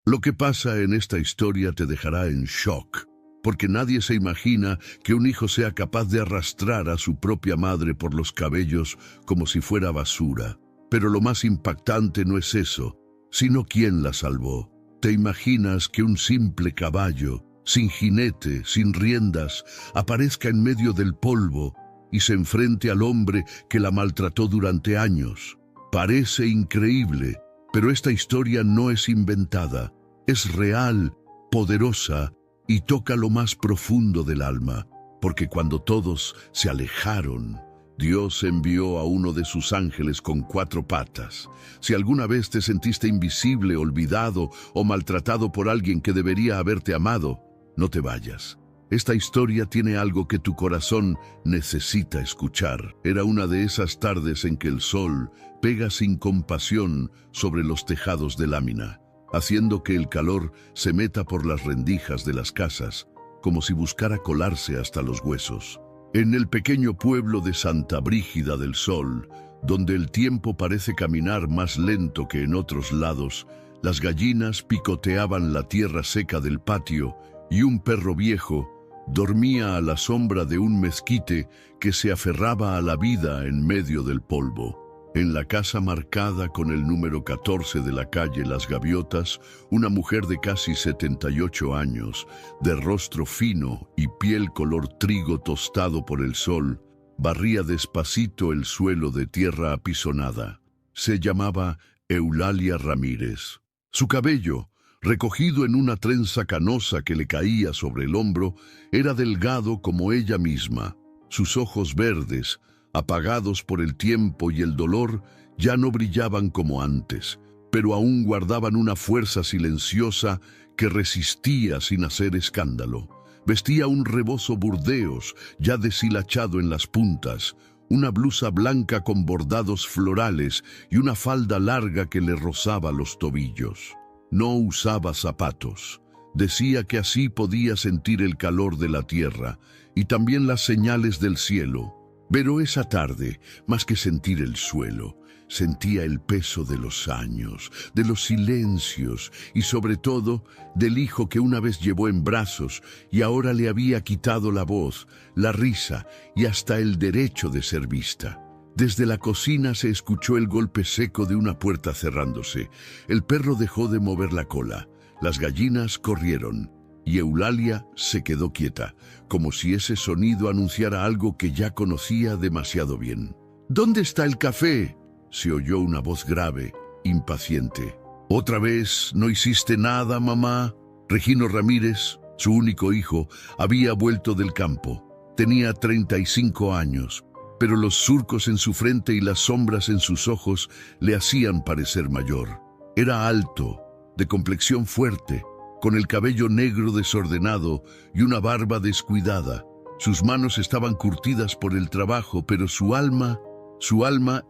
Lo que pasa en esta historia te dejará en shock, porque nadie se imagina que un hijo sea capaz de arrastrar a su propia madre por los cabellos como si fuera basura. Pero lo más impactante no es eso, sino quién la salvó. ¿Te imaginas que un simple caballo, sin jinete, sin riendas, aparezca en medio del polvo y se enfrente al hombre que la maltrató durante años? Parece increíble, pero esta historia no es inventada, es real, poderosa y toca lo más profundo del alma, porque cuando todos se alejaron, Dios envió a uno de sus ángeles con 4 patas. Si alguna vez te sentiste invisible, olvidado o maltratado por alguien que debería haberte amado, no te vayas. Esta historia tiene algo que tu corazón necesita escuchar. Era una de esas tardes en que el sol pega sin compasión sobre los tejados de lámina, haciendo que el calor se meta por las rendijas de las casas, como si buscara colarse hasta los huesos. En el pequeño pueblo de Santa Brígida del Sol, donde el tiempo parece caminar más lento que en otros lados, las gallinas picoteaban la tierra seca del patio y un perro viejo dormía a la sombra de un mezquite que se aferraba a la vida en medio del polvo. En la casa marcada con el número 14 de la calle Las Gaviotas, una mujer de casi 78 años, de rostro fino y piel color trigo tostado por el sol, barría despacito el suelo de tierra apisonada. Se llamaba Eulalia Ramírez. Su cabello, recogido en una trenza canosa que le caía sobre el hombro, era delgado como ella misma. Sus ojos verdes, apagados por el tiempo y el dolor, ya no brillaban como antes, pero aún guardaban una fuerza silenciosa que resistía sin hacer escándalo. Vestía un rebozo burdeos, ya deshilachado en las puntas, una blusa blanca con bordados florales y una falda larga que le rozaba los tobillos. No usaba zapatos. Decía que así podía sentir el calor de la tierra y también las señales del cielo. Pero esa tarde, más que sentir el suelo, sentía el peso de los años, de los silencios y sobre todo del hijo que una vez llevó en brazos y ahora le había quitado la voz, la risa y hasta el derecho de ser vista. Desde la cocina se escuchó el golpe seco de una puerta cerrándose. El perro dejó de mover la cola. Las gallinas corrieron y Eulalia se quedó quieta, como si ese sonido anunciara algo que ya conocía demasiado bien. «¿Dónde está el café?», se oyó una voz grave, impaciente. «¿Otra vez no hiciste nada, mamá?». Regino Ramírez, su único hijo, había vuelto del campo. Tenía 35 años, pero los surcos en su frente y las sombras en sus ojos le hacían parecer mayor. Era alto, de complexión fuerte, con el cabello negro desordenado y una barba descuidada. Sus manos estaban curtidas por el trabajo, pero su alma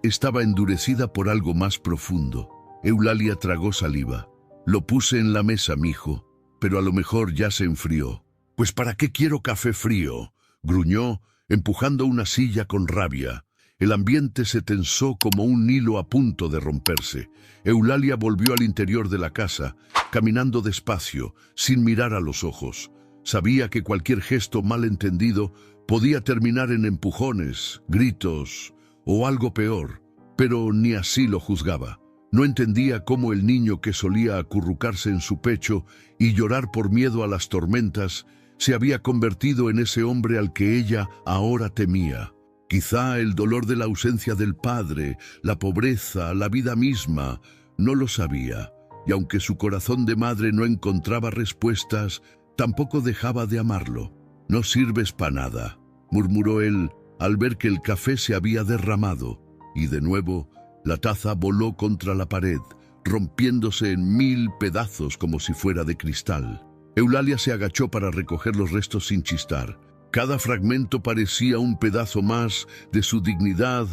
estaba endurecida por algo más profundo. Eulalia tragó saliva. «Lo puse en la mesa, mijo, pero a lo mejor ya se enfrió». «Pues ¿para qué quiero café frío?», gruñó, empujando una silla con rabia. El ambiente se tensó como un hilo a punto de romperse. Eulalia volvió al interior de la casa, caminando despacio, sin mirar a los ojos. Sabía que cualquier gesto mal entendido podía terminar en empujones, gritos o algo peor, pero ni así lo juzgaba. No entendía cómo el niño que solía acurrucarse en su pecho y llorar por miedo a las tormentas se había convertido en ese hombre al que ella ahora temía. Quizá el dolor de la ausencia del padre, la pobreza, la vida misma, no lo sabía, y aunque su corazón de madre no encontraba respuestas, tampoco dejaba de amarlo. «No sirves para nada», murmuró él al ver que el café se había derramado, y de nuevo la taza voló contra la pared, rompiéndose en 1000 pedazos como si fuera de cristal. Eulalia se agachó para recoger los restos sin chistar. Cada fragmento parecía un pedazo más de su dignidad,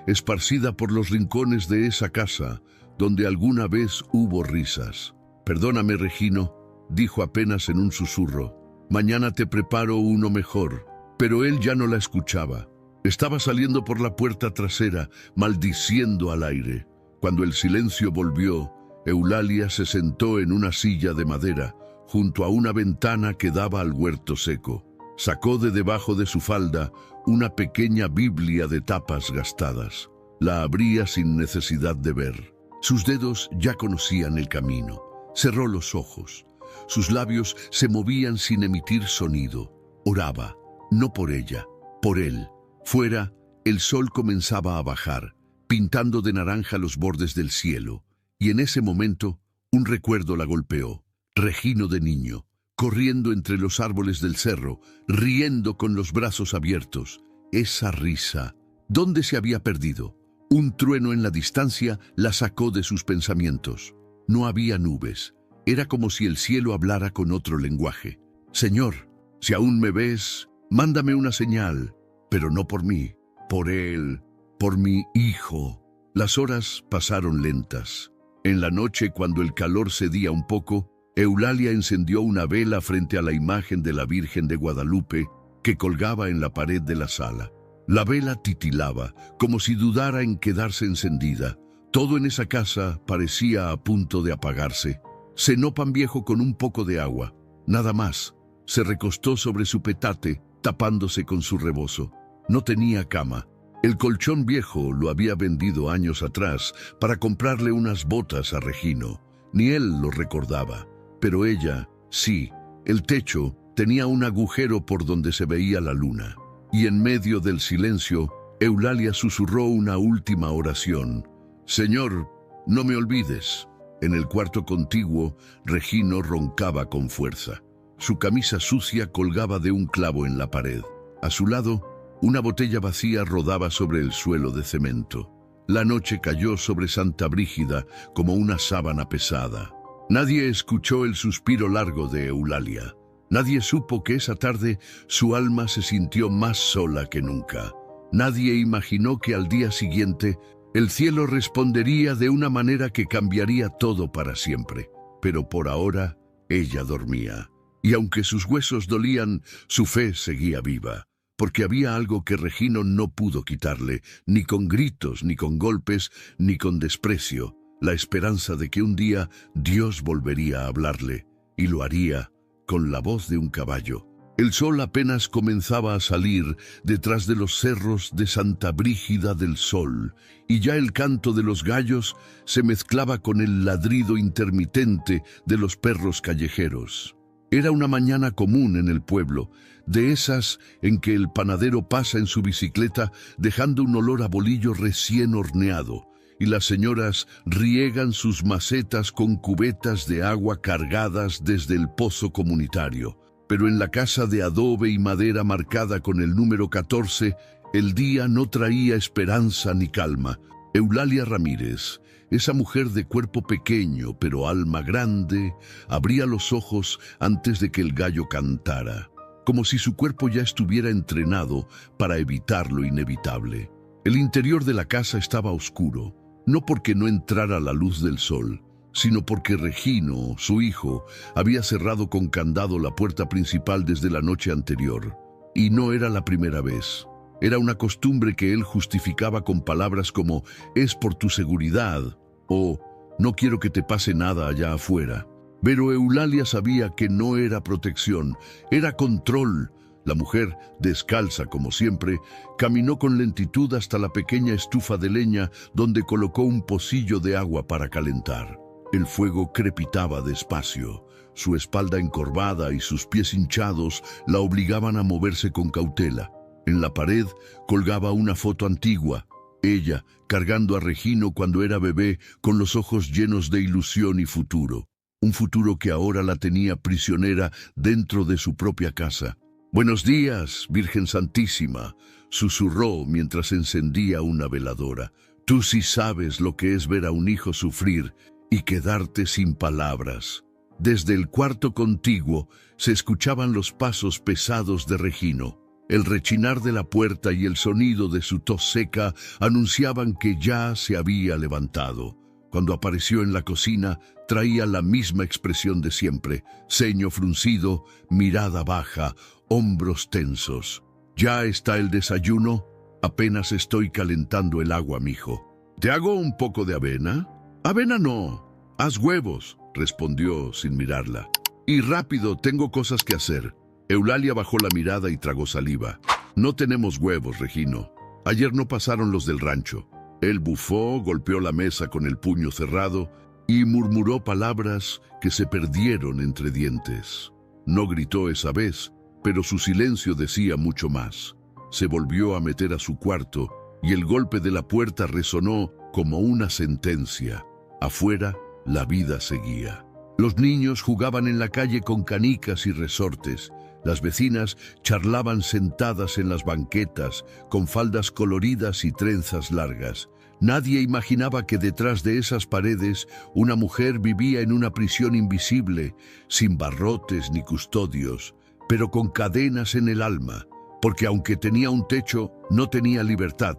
esparcida por los rincones de esa casa, donde alguna vez hubo risas. «Perdóname, Regino», dijo apenas en un susurro. «Mañana te preparo uno mejor». Pero él ya no la escuchaba. Estaba saliendo por la puerta trasera, maldiciendo al aire. Cuando el silencio volvió, Eulalia se sentó en una silla de madera, junto a una ventana que daba al huerto seco. Sacó de debajo de su falda una pequeña Biblia de tapas gastadas. La abría sin necesidad de ver. Sus dedos ya conocían el camino. Cerró los ojos. Sus labios se movían sin emitir sonido. Oraba, no por ella, por él. Fuera, el sol comenzaba a bajar, pintando de naranja los bordes del cielo. Y en ese momento, un recuerdo la golpeó. Regino de niño, corriendo entre los árboles del cerro, riendo con los brazos abiertos. Esa risa, ¿dónde se había perdido? Un trueno en la distancia la sacó de sus pensamientos. No había nubes. Era como si el cielo hablara con otro lenguaje. Señor, si aún me ves, mándame una señal, pero no por mí, por él, por mi hijo. Las horas pasaron lentas. En la noche, cuando el calor cedía un poco, Eulalia encendió una vela frente a la imagen de la Virgen de Guadalupe que colgaba en la pared de la sala. La vela titilaba, como si dudara en quedarse encendida. Todo en esa casa parecía a punto de apagarse. Cenó pan viejo con un poco de agua, nada más. Se recostó sobre su petate, tapándose con su rebozo. No tenía cama. El colchón viejo lo había vendido años atrás para comprarle unas botas a Regino. Ni él lo recordaba, pero ella, sí. El techo tenía un agujero por donde se veía la luna. Y en medio del silencio, Eulalia susurró una última oración. Señor, no me olvides. En el cuarto contiguo, Regino roncaba con fuerza. Su camisa sucia colgaba de un clavo en la pared. A su lado, una botella vacía rodaba sobre el suelo de cemento. La noche cayó sobre Santa Brígida como una sábana pesada. Nadie escuchó el suspiro largo de Eulalia. Nadie supo que esa tarde su alma se sintió más sola que nunca. Nadie imaginó que al día siguiente el cielo respondería de una manera que cambiaría todo para siempre. Pero por ahora ella dormía. Y aunque sus huesos dolían, su fe seguía viva. Porque había algo que Regino no pudo quitarle, ni con gritos, ni con golpes, ni con desprecio. La esperanza de que un día Dios volvería a hablarle, y lo haría con la voz de un caballo. El sol apenas comenzaba a salir detrás de los cerros de Santa Brígida del Sol, y ya el canto de los gallos se mezclaba con el ladrido intermitente de los perros callejeros. Era una mañana común en el pueblo, de esas en que el panadero pasa en su bicicleta dejando un olor a bolillo recién horneado, y las señoras riegan sus macetas con cubetas de agua cargadas desde el pozo comunitario. Pero en la casa de adobe y madera marcada con el número 14, el día no traía esperanza ni calma. Eulalia Ramírez, esa mujer de cuerpo pequeño pero alma grande, abría los ojos antes de que el gallo cantara, como si su cuerpo ya estuviera entrenado para evitar lo inevitable. El interior de la casa estaba oscuro, no porque no entrara la luz del sol, sino porque Regino, su hijo, había cerrado con candado la puerta principal desde la noche anterior. Y no era la primera vez. Era una costumbre que él justificaba con palabras como «es por tu seguridad» o «no quiero que te pase nada allá afuera». Pero Eulalia sabía que no era protección, era control. La mujer, descalza como siempre, caminó con lentitud hasta la pequeña estufa de leña donde colocó un pocillo de agua para calentar. El fuego crepitaba despacio. Su espalda encorvada y sus pies hinchados la obligaban a moverse con cautela. En la pared colgaba una foto antigua, ella cargando a Regino cuando era bebé con los ojos llenos de ilusión y futuro. Un futuro que ahora la tenía prisionera dentro de su propia casa. «Buenos días, Virgen Santísima», susurró mientras encendía una veladora. «Tú sí sabes lo que es ver a un hijo sufrir y quedarte sin palabras». Desde el cuarto contiguo se escuchaban los pasos pesados de Regino. El rechinar de la puerta y el sonido de su tos seca anunciaban que ya se había levantado. Cuando apareció en la cocina, traía la misma expresión de siempre, ceño fruncido, mirada baja, hombros tensos. «¿Ya está el desayuno? Apenas estoy calentando el agua, mijo». «¿Te hago un poco de avena?» «Avena no. «Haz huevos», respondió sin mirarla. «Y rápido, tengo cosas que hacer». Eulalia bajó la mirada y tragó saliva. «No tenemos huevos, Regino. Ayer no pasaron los del rancho». Él bufó, golpeó la mesa con el puño cerrado y murmuró palabras que se perdieron entre dientes. No gritó esa vez, pero su silencio decía mucho más. Se volvió a meter a su cuarto y el golpe de la puerta resonó como una sentencia. Afuera, la vida seguía. Los niños jugaban en la calle con canicas y resortes. Las vecinas charlaban sentadas en las banquetas, con faldas coloridas y trenzas largas. Nadie imaginaba que detrás de esas paredes una mujer vivía en una prisión invisible, sin barrotes ni custodios, pero con cadenas en el alma, porque aunque tenía un techo, no tenía libertad.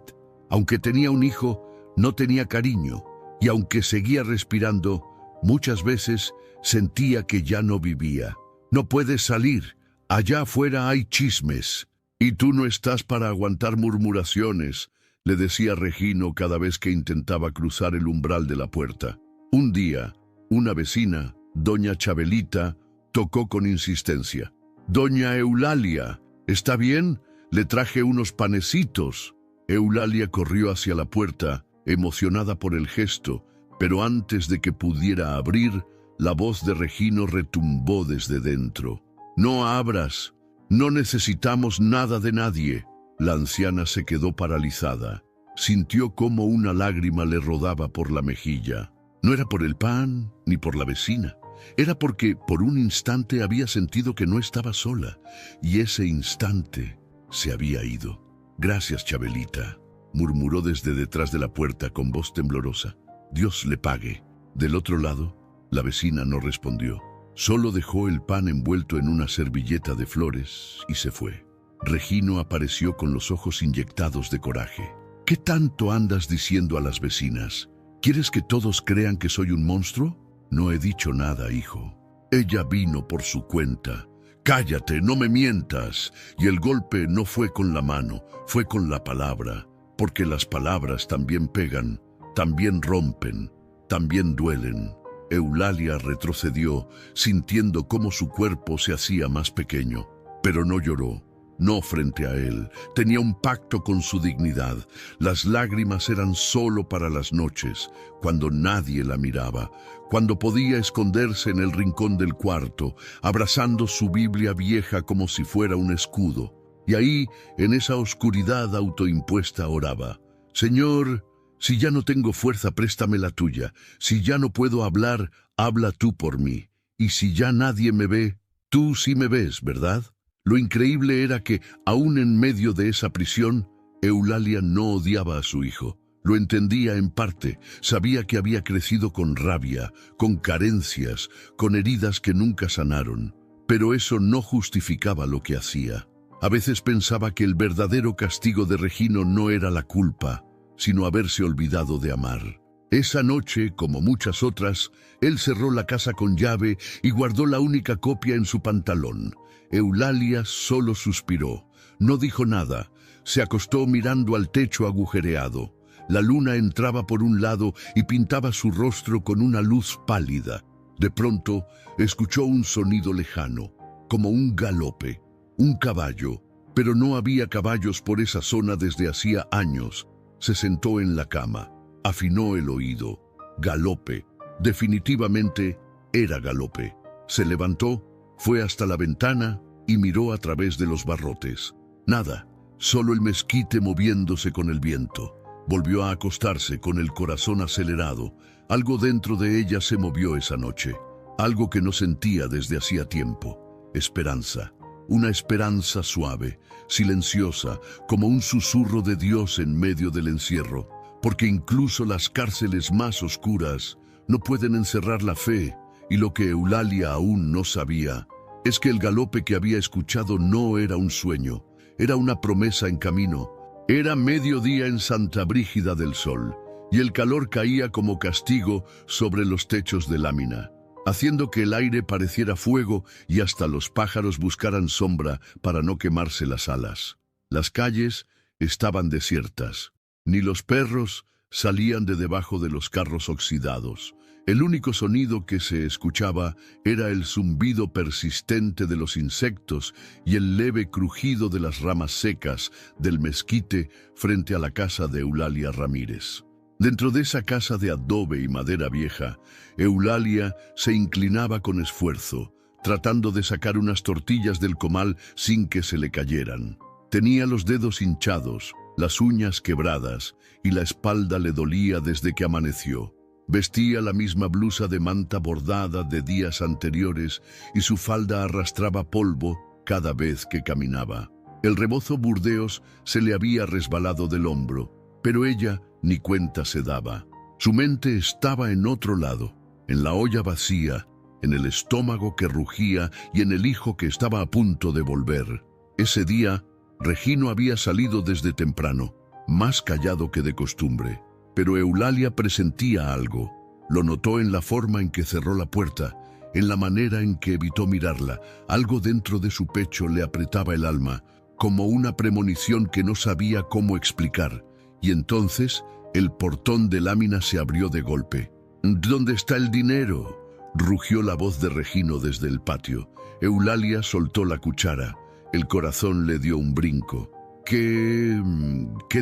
Aunque tenía un hijo, no tenía cariño. Y aunque seguía respirando, muchas veces sentía que ya no vivía. «No puedes salir. Allá afuera hay chismes. Y tú no estás para aguantar murmuraciones», le decía Regino cada vez que intentaba cruzar el umbral de la puerta. Un día, una vecina, doña Chabelita, tocó con insistencia. «Doña Eulalia, ¿está bien? Le traje unos panecitos». Eulalia corrió hacia la puerta, emocionada por el gesto, pero antes de que pudiera abrir, la voz de Regino retumbó desde dentro. «No abras, no necesitamos nada de nadie». La anciana se quedó paralizada. Sintió cómo una lágrima le rodaba por la mejilla. No era por el pan ni por la vecina. Era porque por un instante había sentido que no estaba sola, y ese instante se había ido. «Gracias, Chabelita», murmuró desde detrás de la puerta con voz temblorosa. «Dios le pague». Del otro lado, la vecina no respondió. Solo dejó el pan envuelto en una servilleta de flores y se fue. Regino apareció con los ojos inyectados de coraje. «¿Qué tanto andas diciendo a las vecinas? ¿Quieres que todos crean que soy un monstruo?» «No he dicho nada, hijo. Ella vino por su cuenta». «Cállate, no me mientas». Y el golpe no fue con la mano, fue con la palabra, porque las palabras también pegan, también rompen, también duelen. Eulalia retrocedió, sintiendo cómo su cuerpo se hacía más pequeño, pero no lloró. No frente a él. Tenía un pacto con su dignidad. Las lágrimas eran solo para las noches, cuando nadie la miraba, cuando podía esconderse en el rincón del cuarto, abrazando su Biblia vieja como si fuera un escudo. Y ahí, en esa oscuridad autoimpuesta, oraba: «Señor, si ya no tengo fuerza, préstame la tuya. Si ya no puedo hablar, habla tú por mí. Y si ya nadie me ve, tú sí me ves, ¿verdad?». Lo increíble era que, aún en medio de esa prisión, Eulalia no odiaba a su hijo. Lo entendía en parte, sabía que había crecido con rabia, con carencias, con heridas que nunca sanaron. Pero eso no justificaba lo que hacía. A veces pensaba que el verdadero castigo de Regino no era la culpa, sino haberse olvidado de amar. Esa noche, como muchas otras, él cerró la casa con llave y guardó la única copia en su pantalón. Eulalia solo suspiró. No dijo nada. Se acostó mirando al techo agujereado. La luna entraba por un lado y pintaba su rostro con una luz pálida. De pronto, escuchó un sonido lejano, como un galope, un caballo, pero no había caballos por esa zona desde hacía años. Se sentó en la cama, afinó el oído. Galope. Definitivamente era galope. Se levantó, fue hasta la ventana y miró a través de los barrotes. Nada, solo el mezquite moviéndose con el viento. Volvió a acostarse con el corazón acelerado. Algo dentro de ella se movió esa noche, algo que no sentía desde hacía tiempo. Esperanza, una esperanza suave, silenciosa, como un susurro de Dios en medio del encierro, porque incluso las cárceles más oscuras no pueden encerrar la fe. Y lo que Eulalia aún no sabía es que el galope que había escuchado no era un sueño, era una promesa en camino. Era mediodía en Santa Brígida del Sol, y el calor caía como castigo sobre los techos de lámina, haciendo que el aire pareciera fuego y hasta los pájaros buscaran sombra para no quemarse las alas. Las calles estaban desiertas, ni los perros salían de debajo de los carros oxidados. El único sonido que se escuchaba era el zumbido persistente de los insectos y el leve crujido de las ramas secas del mezquite frente a la casa de Eulalia Ramírez. Dentro de esa casa de adobe y madera vieja, Eulalia se inclinaba con esfuerzo, tratando de sacar unas tortillas del comal sin que se le cayeran. Tenía los dedos hinchados, las uñas quebradas y la espalda le dolía desde que amaneció. Vestía la misma blusa de manta bordada de días anteriores y su falda arrastraba polvo cada vez que caminaba. El rebozo burdeos se le había resbalado del hombro, pero ella ni cuenta se daba. Su mente estaba en otro lado, en la olla vacía, en el estómago que rugía y en el hijo que estaba a punto de volver. Ese día, Regino había salido desde temprano, más callado que de costumbre. Pero Eulalia presentía algo. Lo notó en la forma en que cerró la puerta, en la manera en que evitó mirarla. Algo dentro de su pecho le apretaba el alma, como una premonición que no sabía cómo explicar. Y entonces el portón de lámina se abrió de golpe. «¿Dónde está el dinero?», rugió la voz de Regino desde el patio. Eulalia soltó la cuchara. El corazón le dio un brinco. ¿Qué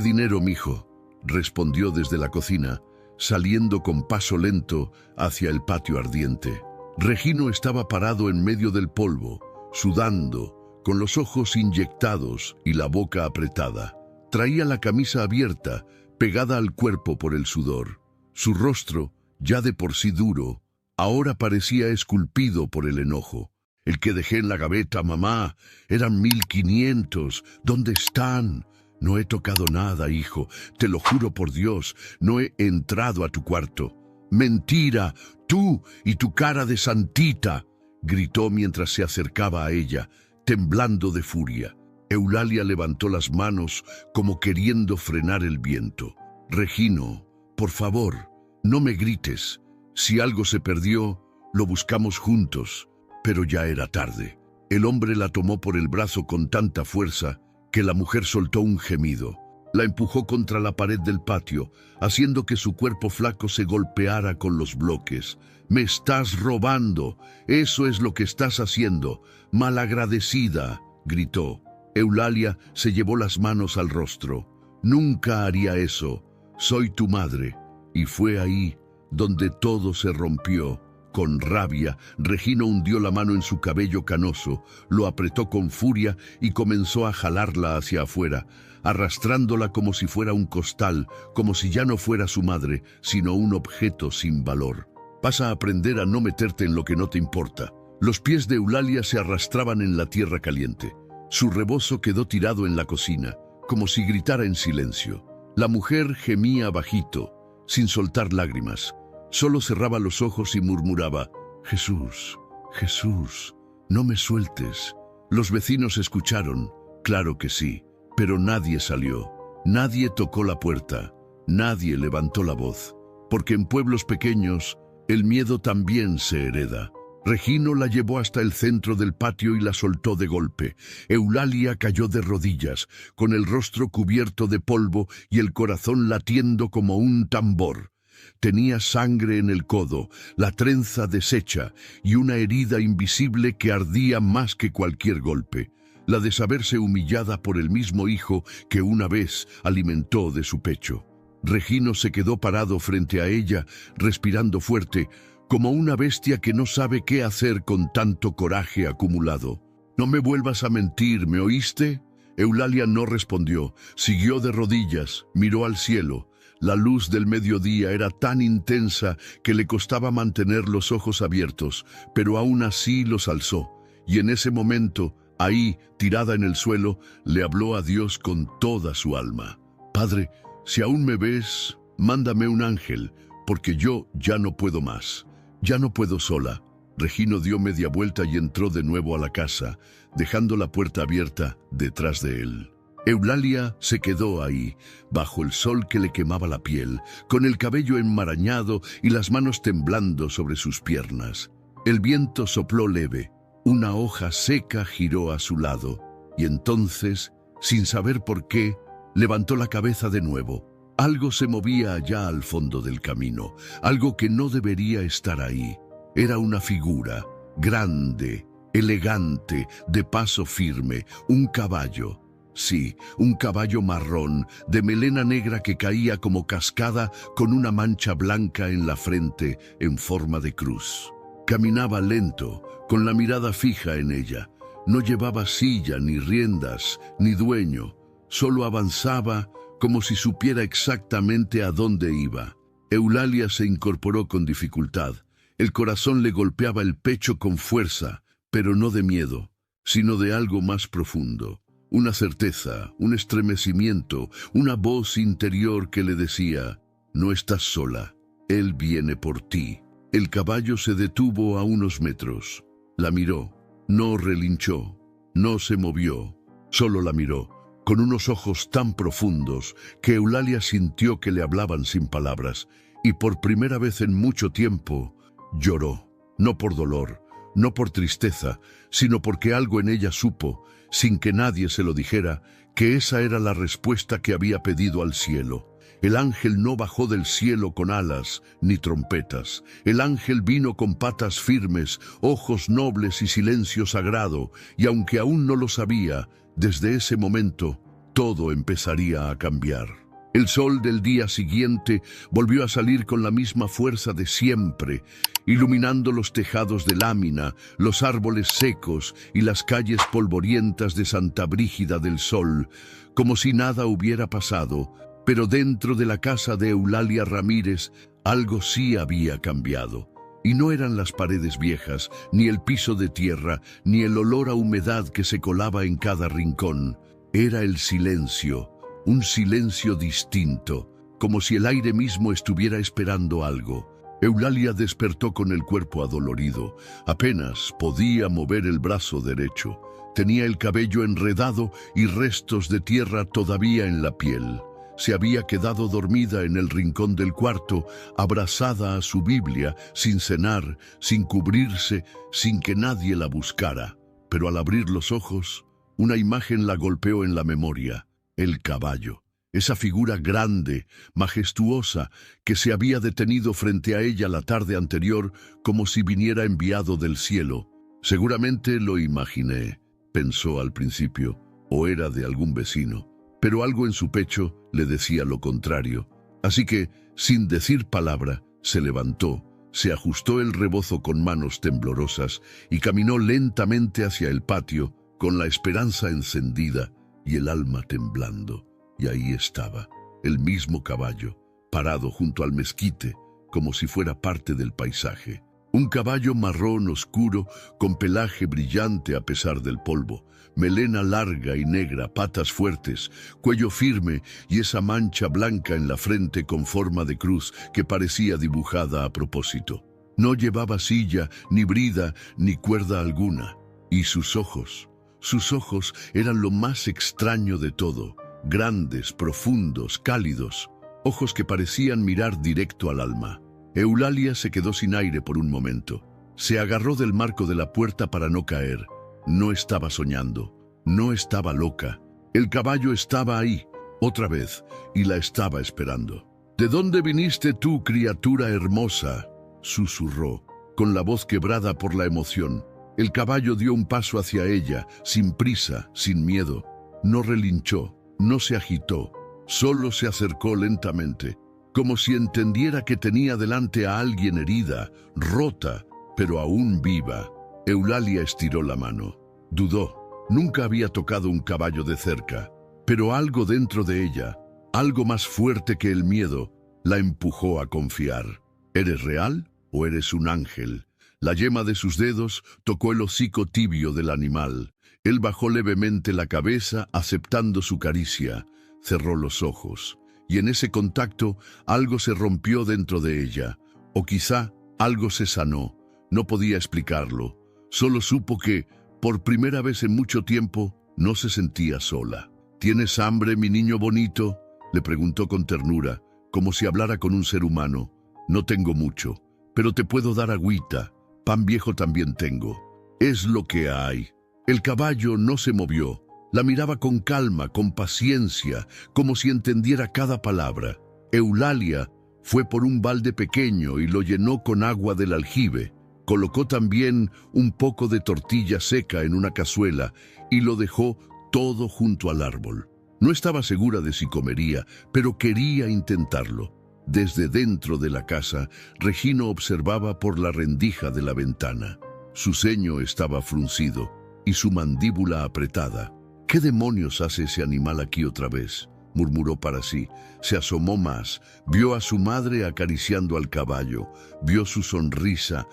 dinero, mijo?», respondió desde la cocina, saliendo con paso lento hacia el patio ardiente. Regino estaba parado en medio del polvo, sudando, con los ojos inyectados y la boca apretada. Traía la camisa abierta, pegada al cuerpo por el sudor. Su rostro, ya de por sí duro, ahora parecía esculpido por el enojo. «El que dejé en la gaveta, mamá, eran 1.500. ¿Dónde están?». «No he tocado nada, hijo, te lo juro por Dios, no he entrado a tu cuarto». «¡Mentira! ¡Tú y tu cara de santita!», gritó mientras se acercaba a ella, temblando de furia. Eulalia levantó las manos como queriendo frenar el viento. «Regino, por favor, no me grites. Si algo se perdió, lo buscamos juntos». Pero ya era tarde. El hombre la tomó por el brazo con tanta fuerza que la mujer soltó un gemido. La empujó contra la pared del patio, haciendo que su cuerpo flaco se golpeara con los bloques. «Me estás robando. Eso es lo que estás haciendo. Malagradecida», gritó. Eulalia se llevó las manos al rostro. «Nunca haría eso. Soy tu madre». Y fue ahí donde todo se rompió. Con rabia, Regino hundió la mano en su cabello canoso, lo apretó con furia y comenzó a jalarla hacia afuera, arrastrándola como si fuera un costal, como si ya no fuera su madre, sino un objeto sin valor. «Vas a aprender a no meterte en lo que no te importa». Los pies de Eulalia se arrastraban en la tierra caliente. Su rebozo quedó tirado en la cocina, como si gritara en silencio. La mujer gemía bajito, sin soltar lágrimas. Solo cerraba los ojos y murmuraba: «Jesús, Jesús, no me sueltes». Los vecinos escucharon, claro que sí, pero nadie salió. Nadie tocó la puerta, nadie levantó la voz, porque en pueblos pequeños el miedo también se hereda. Regino la llevó hasta el centro del patio y la soltó de golpe. Eulalia cayó de rodillas, con el rostro cubierto de polvo y el corazón latiendo como un tambor. Tenía sangre en el codo, la trenza deshecha y una herida invisible que ardía más que cualquier golpe, la de saberse humillada por el mismo hijo que una vez alimentó de su pecho. Regino se quedó parado frente a ella, respirando fuerte, como una bestia que no sabe qué hacer con tanto coraje acumulado. «No me vuelvas a mentir, ¿me oíste?». Eulalia no respondió, siguió de rodillas, miró al cielo. La luz del mediodía era tan intensa que le costaba mantener los ojos abiertos, pero aún así los alzó, y en ese momento, ahí, tirada en el suelo, le habló a Dios con toda su alma. «Padre, si aún me ves, mándame un ángel, porque yo ya no puedo más, ya no puedo sola». Regino dio media vuelta y entró de nuevo a la casa, dejando la puerta abierta detrás de él. Eulalia se quedó ahí, bajo el sol que le quemaba la piel, con el cabello enmarañado y las manos temblando sobre sus piernas. El viento sopló leve, una hoja seca giró a su lado, y entonces, sin saber por qué, levantó la cabeza de nuevo. Algo se movía allá al fondo del camino, algo que no debería estar ahí. Era una figura, grande, elegante, de paso firme, un caballo. Sí, un caballo marrón, de melena negra que caía como cascada con una mancha blanca en la frente en forma de cruz. Caminaba lento, con la mirada fija en ella. No llevaba silla, ni riendas, ni dueño. Solo avanzaba como si supiera exactamente a dónde iba. Eulalia se incorporó con dificultad. El corazón le golpeaba el pecho con fuerza, pero no de miedo, sino de algo más profundo. Una certeza, un estremecimiento, una voz interior que le decía: no estás sola, él viene por ti. El caballo se detuvo a unos metros. La miró, no relinchó, no se movió, solo la miró, con unos ojos tan profundos que Eulalia sintió que le hablaban sin palabras, y por primera vez en mucho tiempo lloró, no por dolor, no por tristeza, sino porque algo en ella supo, sin que nadie se lo dijera, que esa era la respuesta que había pedido al cielo. El ángel no bajó del cielo con alas ni trompetas. El ángel vino con patas firmes, ojos nobles y silencio sagrado, y aunque aún no lo sabía, desde ese momento todo empezaría a cambiar. El sol del día siguiente volvió a salir con la misma fuerza de siempre, iluminando los tejados de lámina, los árboles secos y las calles polvorientas de Santa Brígida del Sol, como si nada hubiera pasado. Pero dentro de la casa de Eulalia Ramírez algo sí había cambiado. Y no eran las paredes viejas, ni el piso de tierra, ni el olor a humedad que se colaba en cada rincón. Era el silencio, un silencio distinto, como si el aire mismo estuviera esperando algo. Eulalia despertó con el cuerpo adolorido. Apenas podía mover el brazo derecho. Tenía el cabello enredado y restos de tierra todavía en la piel. Se había quedado dormida en el rincón del cuarto, abrazada a su Biblia, sin cenar, sin cubrirse, sin que nadie la buscara. Pero al abrir los ojos, una imagen la golpeó en la memoria: el caballo. Esa figura grande, majestuosa, que se había detenido frente a ella la tarde anterior como si viniera enviado del cielo. Seguramente lo imaginé, pensó al principio, o era de algún vecino. Pero algo en su pecho le decía lo contrario. Así que, sin decir palabra, se levantó, se ajustó el rebozo con manos temblorosas y caminó lentamente hacia el patio, con la esperanza encendida y el alma temblando. Y ahí estaba, el mismo caballo, parado junto al mezquite, como si fuera parte del paisaje. Un caballo marrón oscuro, con pelaje brillante a pesar del polvo, melena larga y negra, patas fuertes, cuello firme y esa mancha blanca en la frente con forma de cruz que parecía dibujada a propósito. No llevaba silla, ni brida, ni cuerda alguna. Y sus ojos eran lo más extraño de todo, grandes, profundos, cálidos, ojos que parecían mirar directo al alma. Eulalia se quedó sin aire por un momento. Se agarró del marco de la puerta para no caer. No estaba soñando, no estaba loca. El caballo estaba ahí, otra vez, y la estaba esperando. «¿De dónde viniste tú, criatura hermosa?», susurró, con la voz quebrada por la emoción. El caballo dio un paso hacia ella, sin prisa, sin miedo. No relinchó, no se agitó, solo se acercó lentamente, como si entendiera que tenía delante a alguien herida, rota, pero aún viva. Eulalia estiró la mano. Dudó. Nunca había tocado un caballo de cerca, pero algo dentro de ella, algo más fuerte que el miedo, la empujó a confiar. ¿Eres real o eres un ángel? La yema de sus dedos tocó el hocico tibio del animal. Él bajó levemente la cabeza, aceptando su caricia. Cerró los ojos. Y en ese contacto algo se rompió dentro de ella, o quizá algo se sanó. No podía explicarlo, solo supo que, por primera vez en mucho tiempo, no se sentía sola. ¿Tienes hambre, mi niño bonito?, le preguntó con ternura, como si hablara con un ser humano. No tengo mucho, pero te puedo dar agüita. Pan viejo también tengo. Es lo que hay. El caballo no se movió. La miraba con calma, con paciencia, como si entendiera cada palabra. Eulalia fue por un balde pequeño y lo llenó con agua del aljibe. Colocó también un poco de tortilla seca en una cazuela y lo dejó todo junto al árbol. No estaba segura de si comería, pero quería intentarlo. Desde dentro de la casa, Regino observaba por la rendija de la ventana. Su ceño estaba fruncido y su mandíbula apretada. ¿Qué demonios hace ese animal aquí otra vez?, murmuró para sí. Se asomó más, vio a su madre acariciando al caballo, vio su sonrisa,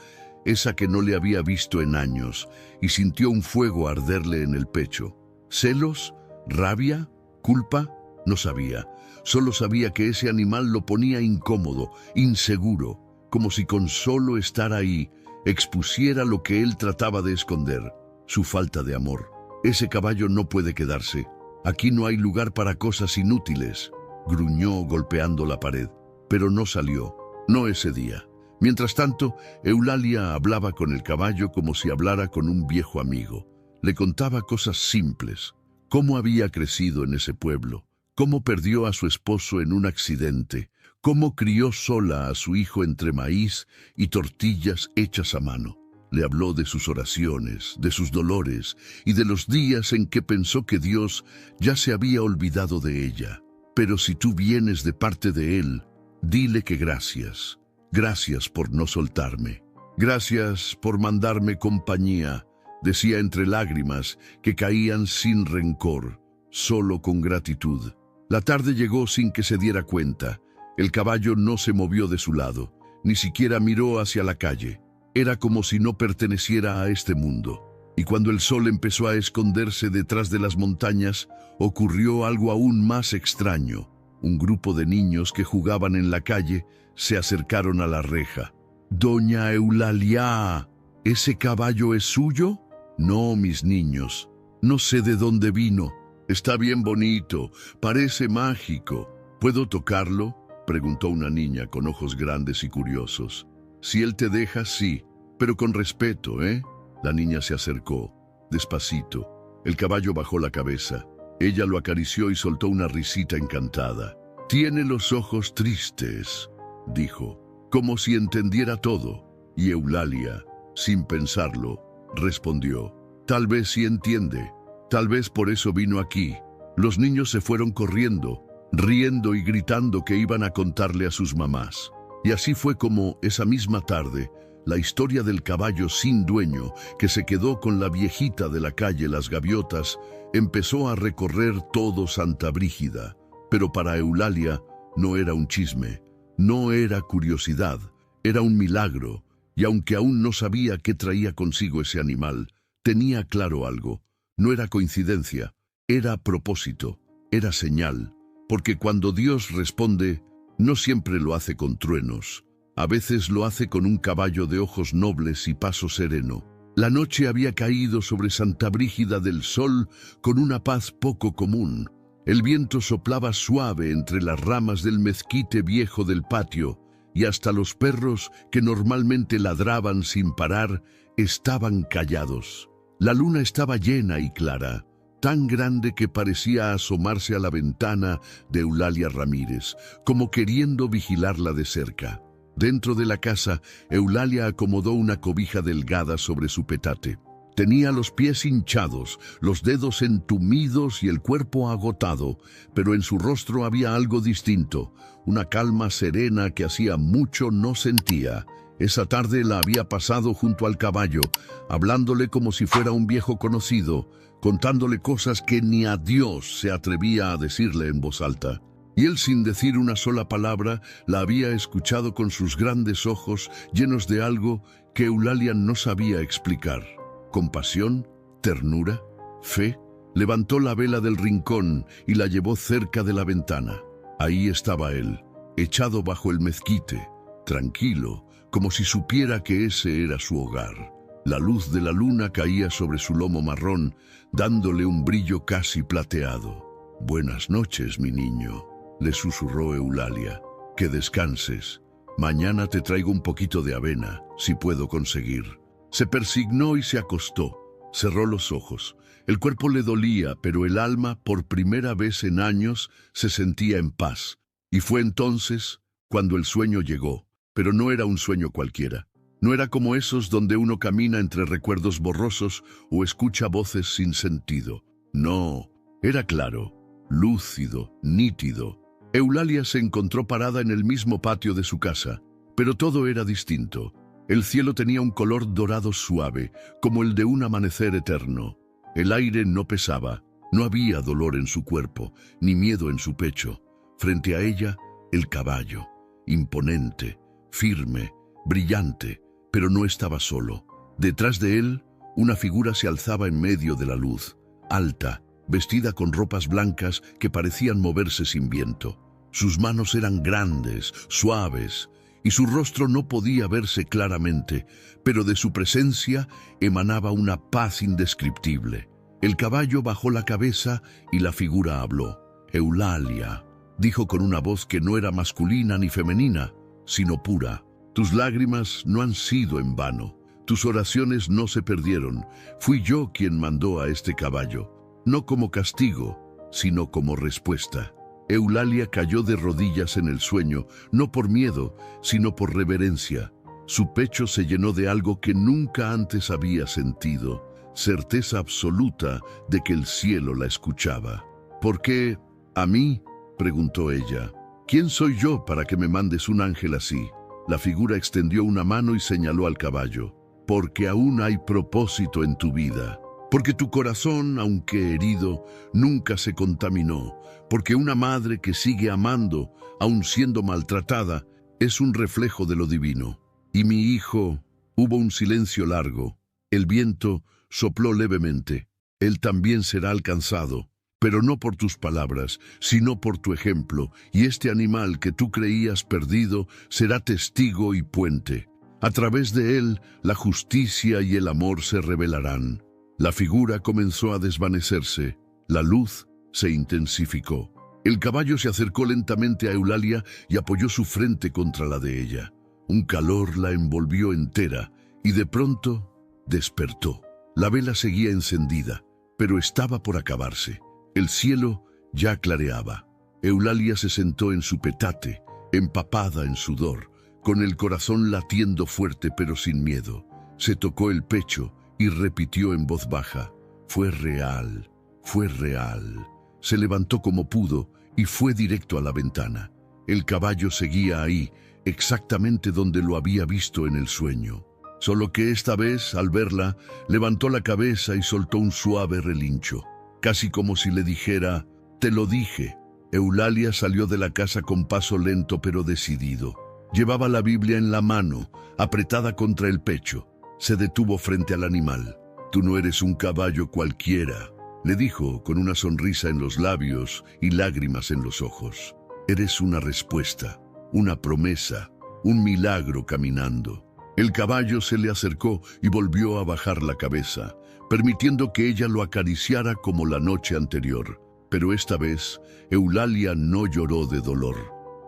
esa que no le había visto en años, y sintió un fuego arderle en el pecho. ¿Celos? ¿Rabia? ¿Culpa? No sabía. Solo sabía que ese animal lo ponía incómodo, inseguro, como si con solo estar ahí expusiera lo que él trataba de esconder, su falta de amor. Ese caballo no puede quedarse. Aquí no hay lugar para cosas inútiles, gruñó golpeando la pared, pero no salió, no ese día. Mientras tanto, Eulalia hablaba con el caballo como si hablara con un viejo amigo. Le contaba cosas simples, cómo había crecido en ese pueblo, cómo perdió a su esposo en un accidente, cómo crió sola a su hijo entre maíz y tortillas hechas a mano. Le habló de sus oraciones, de sus dolores y de los días en que pensó que Dios ya se había olvidado de ella. Pero si tú vienes de parte de Él, dile que gracias. Gracias por no soltarme. Gracias por mandarme compañía, decía entre lágrimas que caían sin rencor, solo con gratitud. La tarde llegó sin que se diera cuenta. El caballo no se movió de su lado, ni siquiera miró hacia la calle. Era como si no perteneciera a este mundo. Y cuando el sol empezó a esconderse detrás de las montañas, ocurrió algo aún más extraño. Un grupo de niños que jugaban en la calle se acercaron a la reja. «Doña Eulalia, ¿ese caballo es suyo?» «No, mis niños. No sé de dónde vino. Está bien bonito. Parece mágico. ¿Puedo tocarlo?», preguntó una niña con ojos grandes y curiosos. «Si él te deja, sí, pero con respeto, ¿eh?». La niña se acercó, despacito. El caballo bajó la cabeza. Ella lo acarició y soltó una risita encantada. «Tiene los ojos tristes», dijo, como si entendiera todo. Y Eulalia, sin pensarlo, respondió: «Tal vez sí entiende. Tal vez por eso vino aquí». Los niños se fueron corriendo, riendo y gritando que iban a contarle a sus mamás. Y así fue como, esa misma tarde, la historia del caballo sin dueño, que se quedó con la viejita de la calle Las Gaviotas, empezó a recorrer todo Santa Brígida. Pero para Eulalia no era un chisme, no era curiosidad, era un milagro, y aunque aún no sabía qué traía consigo ese animal, tenía claro algo. No era coincidencia, era propósito, era señal, porque cuando Dios responde, no siempre lo hace con truenos. A veces lo hace con un caballo de ojos nobles y paso sereno. La noche había caído sobre Santa Brígida del Sol con una paz poco común. El viento soplaba suave entre las ramas del mezquite viejo del patio, y hasta los perros, que normalmente ladraban sin parar, estaban callados. La luna estaba llena y clara, tan grande que parecía asomarse a la ventana de Eulalia Ramírez, como queriendo vigilarla de cerca. Dentro de la casa, Eulalia acomodó una cobija delgada sobre su petate. Tenía los pies hinchados, los dedos entumidos y el cuerpo agotado, pero en su rostro había algo distinto, una calma serena que hacía mucho no sentía. Esa tarde la había pasado junto al caballo, hablándole como si fuera un viejo conocido, contándole cosas que ni a Dios se atrevía a decirle en voz alta. Y él, sin decir una sola palabra, la había escuchado con sus grandes ojos llenos de algo que Eulalia no sabía explicar. Compasión, ternura, fe. Levantó la vela del rincón y la llevó cerca de la ventana. Ahí estaba él, echado bajo el mezquite, tranquilo, como si supiera que ese era su hogar. La luz de la luna caía sobre su lomo marrón, dándole un brillo casi plateado. «Buenas noches, mi niño», le susurró Eulalia. «Que descanses. Mañana te traigo un poquito de avena, si puedo conseguir». Se persignó y se acostó. Cerró los ojos. El cuerpo le dolía, pero el alma, por primera vez en años, se sentía en paz. Y fue entonces cuando el sueño llegó, pero no era un sueño cualquiera. No era como esos donde uno camina entre recuerdos borrosos o escucha voces sin sentido. No, era claro, lúcido, nítido. Eulalia se encontró parada en el mismo patio de su casa, pero todo era distinto. El cielo tenía un color dorado suave, como el de un amanecer eterno. El aire no pesaba, no había dolor en su cuerpo, ni miedo en su pecho. Frente a ella, el caballo, imponente, firme, brillante, pero no estaba solo. Detrás de él, una figura se alzaba en medio de la luz, alta, vestida con ropas blancas que parecían moverse sin viento. Sus manos eran grandes, suaves, y su rostro no podía verse claramente, pero de su presencia emanaba una paz indescriptible. El caballo bajó la cabeza y la figura habló. «Eulalia», dijo con una voz que no era masculina ni femenina, sino pura. «Tus lágrimas no han sido en vano. Tus oraciones no se perdieron. Fui yo quien mandó a este caballo, no como castigo, sino como respuesta». Eulalia cayó de rodillas en el sueño, no por miedo, sino por reverencia. Su pecho se llenó de algo que nunca antes había sentido, certeza absoluta de que el cielo la escuchaba. «¿Por qué a mí?», preguntó ella. «¿Quién soy yo para que me mandes un ángel así?». La figura extendió una mano y señaló al caballo. «Porque aún hay propósito en tu vida. Porque tu corazón, aunque herido, nunca se contaminó. Porque una madre que sigue amando, aun siendo maltratada, es un reflejo de lo divino. Y mi hijo». Hubo un silencio largo. El viento sopló levemente. «Él también será alcanzado, pero no por tus palabras, sino por tu ejemplo, y este animal que tú creías perdido será testigo y puente. A través de él, la justicia y el amor se revelarán». La figura comenzó a desvanecerse. La luz se intensificó. El caballo se acercó lentamente a Eulalia y apoyó su frente contra la de ella. Un calor la envolvió entera y de pronto despertó. La vela seguía encendida, pero estaba por acabarse. El cielo ya clareaba. Eulalia se sentó en su petate, empapada en sudor, con el corazón latiendo fuerte pero sin miedo. Se tocó el pecho y repitió en voz baja: «Fue real, fue real». Se levantó como pudo y fue directo a la ventana. El caballo seguía ahí, exactamente donde lo había visto en el sueño. Solo que esta vez, al verla, levantó la cabeza y soltó un suave relincho, casi como si le dijera: «Te lo dije». Eulalia salió de la casa con paso lento pero decidido. Llevaba la Biblia en la mano, apretada contra el pecho. Se detuvo frente al animal. «Tú no eres un caballo cualquiera», le dijo con una sonrisa en los labios y lágrimas en los ojos. «Eres una respuesta, una promesa, un milagro caminando». El caballo se le acercó y volvió a bajar la cabeza, permitiendo que ella lo acariciara como la noche anterior. Pero esta vez, Eulalia no lloró de dolor,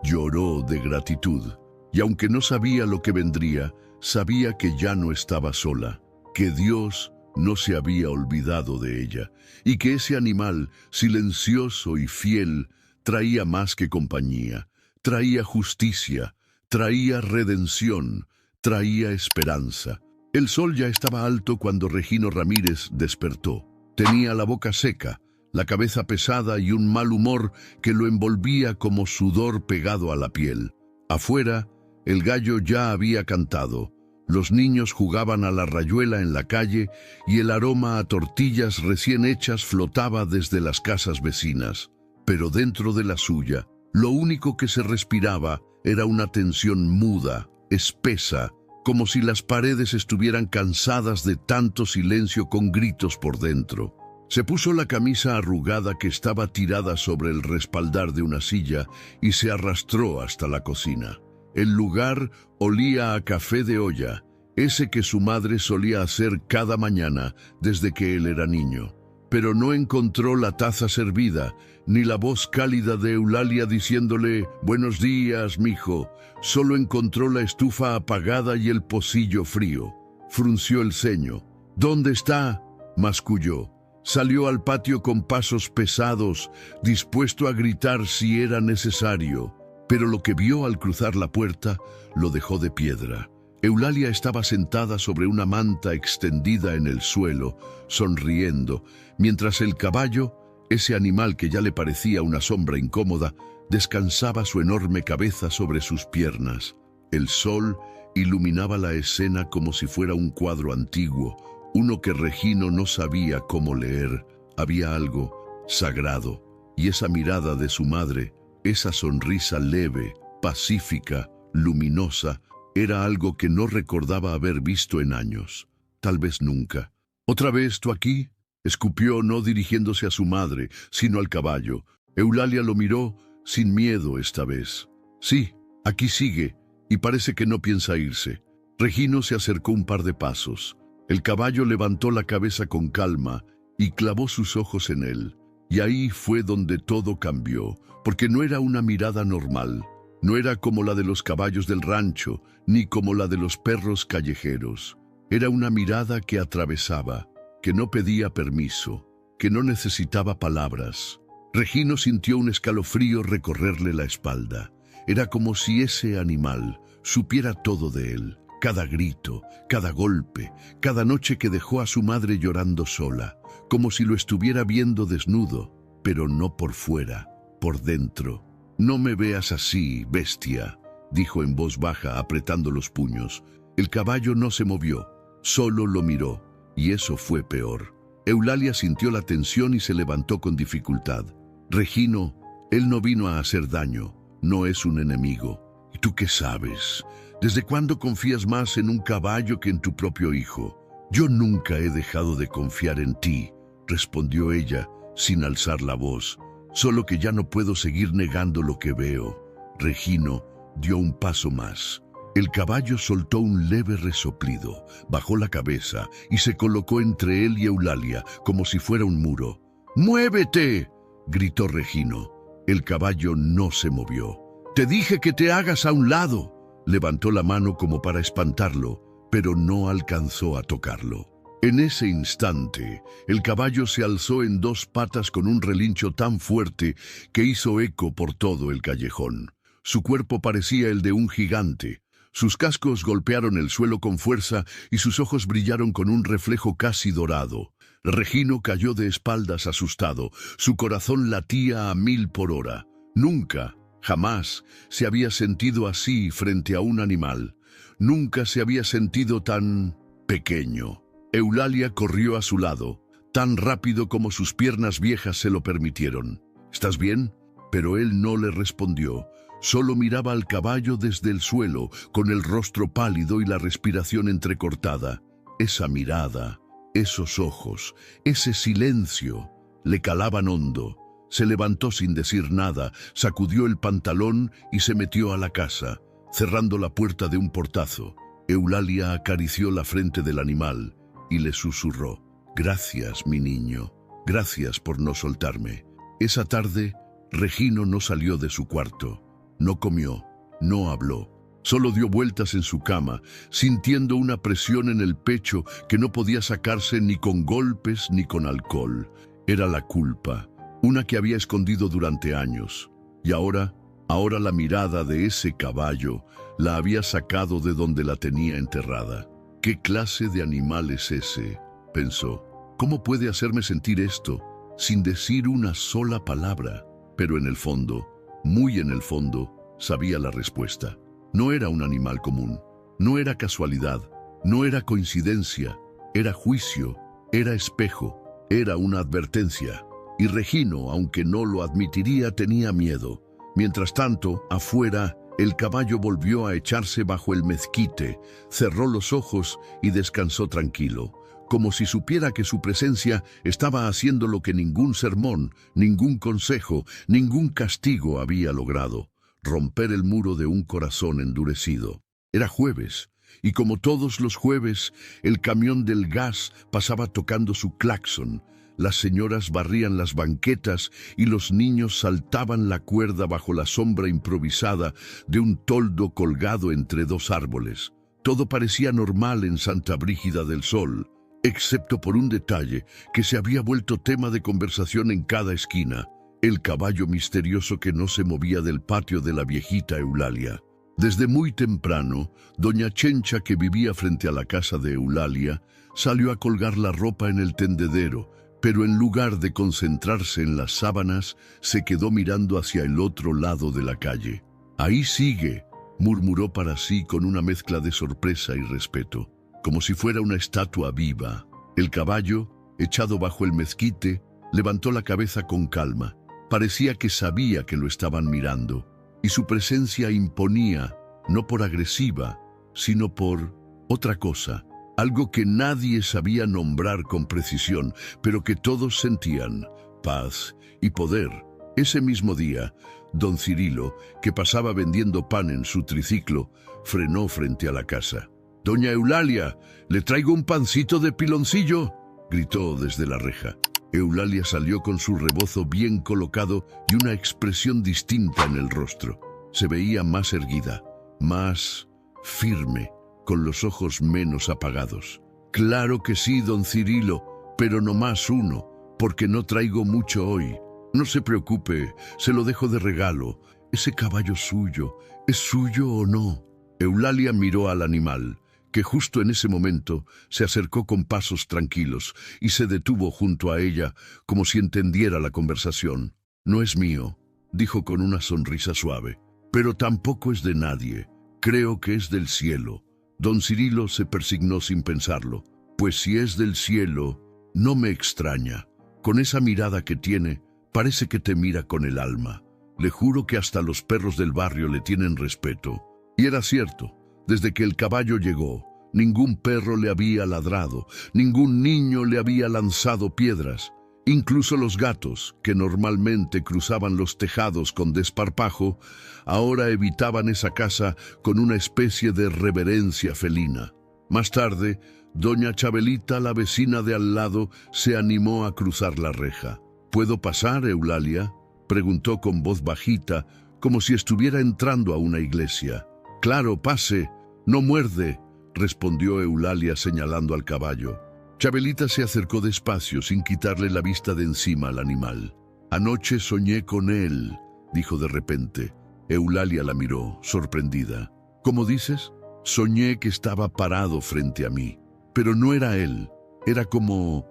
lloró de gratitud. Y aunque no sabía lo que vendría, sabía que ya no estaba sola, que Dios no se había olvidado de ella, y que ese animal, silencioso y fiel, traía más que compañía, traía justicia, traía redención, traía esperanza. El sol ya estaba alto cuando Regino Ramírez despertó. Tenía la boca seca, la cabeza pesada y un mal humor que lo envolvía como sudor pegado a la piel. Afuera, el gallo ya había cantado. Los niños jugaban a la rayuela en la calle y el aroma a tortillas recién hechas flotaba desde las casas vecinas. Pero dentro de la suya, lo único que se respiraba era una tensión muda, espesa, como si las paredes estuvieran cansadas de tanto silencio con gritos por dentro. Se puso la camisa arrugada que estaba tirada sobre el respaldar de una silla y se arrastró hasta la cocina. El lugar olía a café de olla, ese que su madre solía hacer cada mañana desde que él era niño. Pero no encontró la taza servida, ni la voz cálida de Eulalia diciéndole «Buenos días, mijo». Solo encontró la estufa apagada y el pocillo frío. Frunció el ceño. «¿Dónde está?», masculló. Salió al patio con pasos pesados, dispuesto a gritar si era necesario. pero lo que vio al cruzar la puerta lo dejó de piedra. Eulalia estaba sentada sobre una manta extendida en el suelo, sonriendo, mientras el caballo, ese animal que ya le parecía una sombra incómoda, descansaba su enorme cabeza sobre sus piernas. El sol iluminaba la escena como si fuera un cuadro antiguo, uno que Regino no sabía cómo leer. Había algo sagrado, y esa mirada de su madre, esa sonrisa leve, pacífica, luminosa, era algo que no recordaba haber visto en años, tal vez nunca. «¿Otra vez tú aquí?», escupió, no dirigiéndose a su madre, sino al caballo. Eulalia lo miró sin miedo esta vez. «Sí, aquí sigue, y parece que no piensa irse». Regino se acercó un par de pasos. El caballo levantó la cabeza con calma y clavó sus ojos en él. Y ahí fue donde todo cambió, porque no era una mirada normal. No era como la de los caballos del rancho, ni como la de los perros callejeros. Era una mirada que atravesaba, que no pedía permiso, que no necesitaba palabras. Regino sintió un escalofrío recorrerle la espalda. Era como si ese animal supiera todo de él, cada grito, cada golpe, cada noche que dejó a su madre llorando sola, como si lo estuviera viendo desnudo, pero no por fuera, por dentro. «No me veas así, bestia», dijo en voz baja, apretando los puños. El caballo no se movió, solo lo miró, y eso fue peor. Eulalia sintió la tensión y se levantó con dificultad. «Regino, él no vino a hacer daño, no es un enemigo. ¿Y tú qué sabes? ¿Desde cuándo confías más en un caballo que en tu propio hijo?» «Yo nunca he dejado de confiar en ti», respondió ella, sin alzar la voz. «Solo que ya no puedo seguir negando lo que veo». Regino dio un paso más. El caballo soltó un leve resoplido, bajó la cabeza y se colocó entre él y Eulalia, como si fuera un muro. «¡Muévete!», gritó Regino. El caballo no se movió. «Te dije que te hagas a un lado». Levantó la mano como para espantarlo, pero no alcanzó a tocarlo. En ese instante, el caballo se alzó en dos patas con un relincho tan fuerte que hizo eco por todo el callejón. Su cuerpo parecía el de un gigante. Sus cascos golpearon el suelo con fuerza y sus ojos brillaron con un reflejo casi dorado. Regino cayó de espaldas asustado. Su corazón latía a 1000 por hora. Nunca, jamás, se había sentido así frente a un animal. Nunca se había sentido tan pequeño. Eulalia corrió a su lado, tan rápido como sus piernas viejas se lo permitieron. «¿Estás bien?», pero él no le respondió. Solo miraba al caballo desde el suelo, con el rostro pálido y la respiración entrecortada. Esa mirada, esos ojos, ese silencio, le calaban hondo. Se levantó sin decir nada, sacudió el pantalón y se metió a la casa, cerrando la puerta de un portazo. Eulalia acarició la frente del animal y le susurró: «Gracias, mi niño, gracias por no soltarme». Esa tarde, Regino no salió de su cuarto. No comió, no habló. Solo dio vueltas en su cama, sintiendo una presión en el pecho que no podía sacarse ni con golpes ni con alcohol. Era la culpa, una que había escondido durante años. Y ahora la mirada de ese caballo la había sacado de donde la tenía enterrada. «¿Qué clase de animal es ese?», pensó. «¿Cómo puede hacerme sentir esto sin decir una sola palabra?». Pero en el fondo, muy en el fondo, sabía la respuesta. No era un animal común, no era casualidad, no era coincidencia, era juicio, era espejo, era una advertencia. Y Regino, aunque no lo admitiría, tenía miedo. Mientras tanto, afuera, el caballo volvió a echarse bajo el mezquite, cerró los ojos y descansó tranquilo, como si supiera que su presencia estaba haciendo lo que ningún sermón, ningún consejo, ningún castigo había logrado: romper el muro de un corazón endurecido. Era jueves, y como todos los jueves, el camión del gas pasaba tocando su claxon. Las señoras barrían las banquetas y los niños saltaban la cuerda bajo la sombra improvisada de un toldo colgado entre dos árboles. Todo parecía normal en Santa Brígida del Sol, excepto por un detalle que se había vuelto tema de conversación en cada esquina: el caballo misterioso que no se movía del patio de la viejita Eulalia. Desde muy temprano, doña Chencha, que vivía frente a la casa de Eulalia, salió a colgar la ropa en el tendedero, pero en lugar de concentrarse en las sábanas, se quedó mirando hacia el otro lado de la calle. «Ahí sigue», murmuró para sí con una mezcla de sorpresa y respeto, como si fuera una estatua viva. El caballo, echado bajo el mezquite, levantó la cabeza con calma. Parecía que sabía que lo estaban mirando, y su presencia imponía, no por agresiva, sino por otra cosa, algo que nadie sabía nombrar con precisión, pero que todos sentían: paz y poder. Ese mismo día, don Cirilo, que pasaba vendiendo pan en su triciclo, frenó frente a la casa. «Doña Eulalia, ¿le traigo un pancito de piloncillo?», gritó desde la reja. Eulalia salió con su rebozo bien colocado y una expresión distinta en el rostro. Se veía más erguida, más firme, con los ojos menos apagados. «Claro que sí, don Cirilo, pero no más uno, porque no traigo mucho hoy. No se preocupe, se lo dejo de regalo. Ese caballo suyo, ¿es suyo o no?». Eulalia miró al animal, que justo en ese momento se acercó con pasos tranquilos y se detuvo junto a ella como si entendiera la conversación. «No es mío», dijo con una sonrisa suave, «pero tampoco es de nadie. Creo que es del cielo». Don Cirilo se persignó sin pensarlo. «Pues si es del cielo, no me extraña. Con esa mirada que tiene, parece que te mira con el alma. Le juro que hasta los perros del barrio le tienen respeto». Y era cierto. Desde que el caballo llegó, ningún perro le había ladrado, ningún niño le había lanzado piedras. Incluso los gatos, que normalmente cruzaban los tejados con desparpajo, ahora evitaban esa casa con una especie de reverencia felina. Más tarde, doña Chabelita, la vecina de al lado, se animó a cruzar la reja. «¿Puedo pasar, Eulalia?», preguntó con voz bajita, como si estuviera entrando a una iglesia. «Claro, pase. No muerde», respondió Eulalia señalando al caballo. Chabelita se acercó despacio sin quitarle la vista de encima al animal. «Anoche soñé con él», dijo de repente. Eulalia la miró, sorprendida. «¿Cómo dices?». «Soñé que estaba parado frente a mí, pero no era él. Era como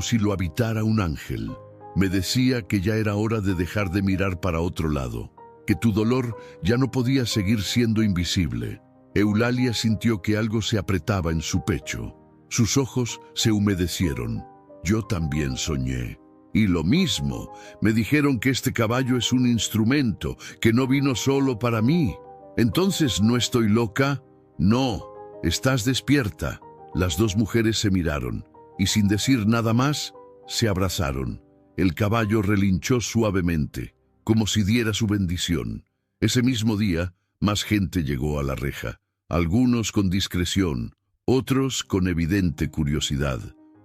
si lo habitara un ángel. Me decía que ya era hora de dejar de mirar para otro lado, que tu dolor ya no podía seguir siendo invisible». Eulalia sintió que algo se apretaba en su pecho. Sus ojos se humedecieron. «Yo también soñé. Y lo mismo. Me dijeron que este caballo es un instrumento, que no vino solo para mí. Entonces, ¿no estoy loca?». «No, estás despierta». Las dos mujeres se miraron y sin decir nada más, se abrazaron. El caballo relinchó suavemente, como si diera su bendición. Ese mismo día, más gente llegó a la reja. Algunos con discreción, otros con evidente curiosidad.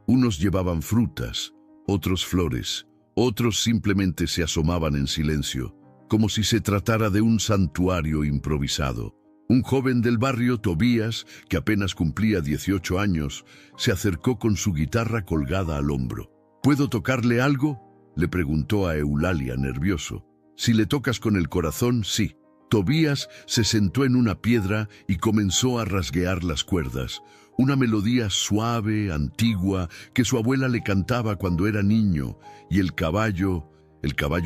Unos llevaban frutas, otros flores, otros simplemente se asomaban en silencio, como si se tratara de un santuario improvisado. Un joven del barrio, Tobías, que apenas cumplía 18 años, se acercó con su guitarra colgada al hombro. «¿Puedo tocarle algo?», le preguntó a Eulalia, nervioso. «Si le tocas con el corazón, sí». Tobías se sentó en una piedra y comenzó a rasguear las cuerdas, una melodía suave, antigua, que su abuela le cantaba cuando era niño, y el caballo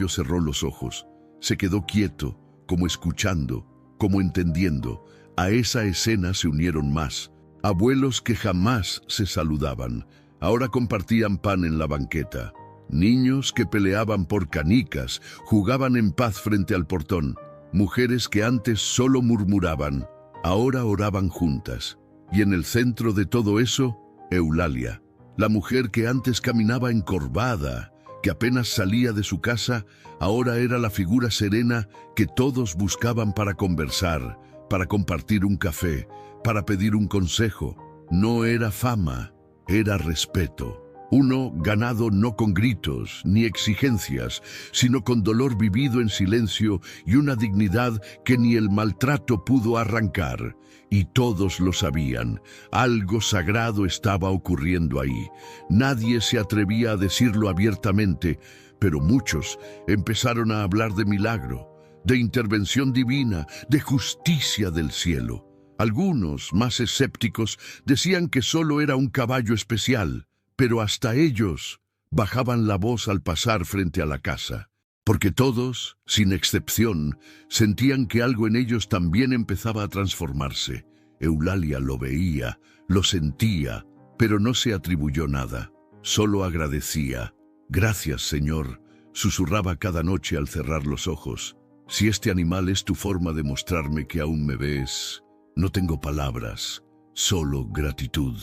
cerró los ojos. Se quedó quieto, como escuchando, como entendiendo. A esa escena se unieron más. Abuelos que jamás se saludaban, ahora compartían pan en la banqueta. Niños que peleaban por canicas, jugaban en paz frente al portón. Mujeres que antes solo murmuraban, ahora oraban juntas. Y en el centro de todo eso, Eulalia, la mujer que antes caminaba encorvada, que apenas salía de su casa, ahora era la figura serena que todos buscaban para conversar, para compartir un café, para pedir un consejo. No era fama, era respeto. Uno ganado no con gritos ni exigencias, sino con dolor vivido en silencio y una dignidad que ni el maltrato pudo arrancar. Y todos lo sabían. Algo sagrado estaba ocurriendo ahí. Nadie se atrevía a decirlo abiertamente, pero muchos empezaron a hablar de milagro, de intervención divina, de justicia del cielo. Algunos, más escépticos, decían que solo era un caballo especial, pero hasta ellos bajaban la voz al pasar frente a la casa, porque todos, sin excepción, sentían que algo en ellos también empezaba a transformarse. Eulalia lo veía, lo sentía, pero no se atribuyó nada. Solo agradecía. «Gracias, Señor», susurraba cada noche al cerrar los ojos. «Si este animal es tu forma de mostrarme que aún me ves, no tengo palabras, solo gratitud».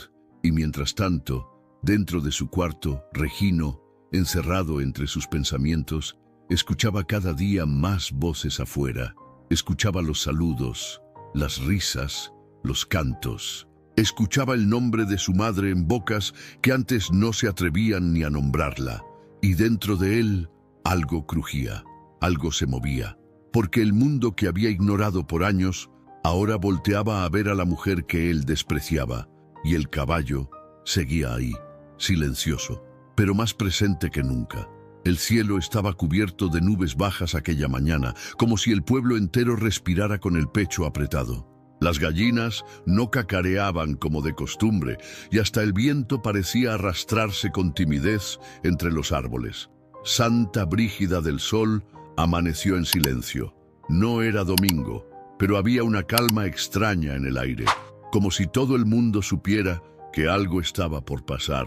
Y mientras tanto, dentro de su cuarto, Regino, encerrado entre sus pensamientos, escuchaba cada día más voces afuera. Escuchaba los saludos, las risas, los cantos. Escuchaba el nombre de su madre en bocas que antes no se atrevían ni a nombrarla. Y dentro de él, algo crujía, algo se movía. Porque el mundo que había ignorado por años, ahora volteaba a ver a la mujer que él despreciaba. Y el caballo seguía ahí, silencioso, pero más presente que nunca. El cielo estaba cubierto de nubes bajas aquella mañana, como si el pueblo entero respirara con el pecho apretado. Las gallinas no cacareaban como de costumbre, y hasta el viento parecía arrastrarse con timidez entre los árboles. Santa Brígida del Sol amaneció en silencio. No era domingo, pero había una calma extraña en el aire, como si todo el mundo supiera que algo estaba por pasar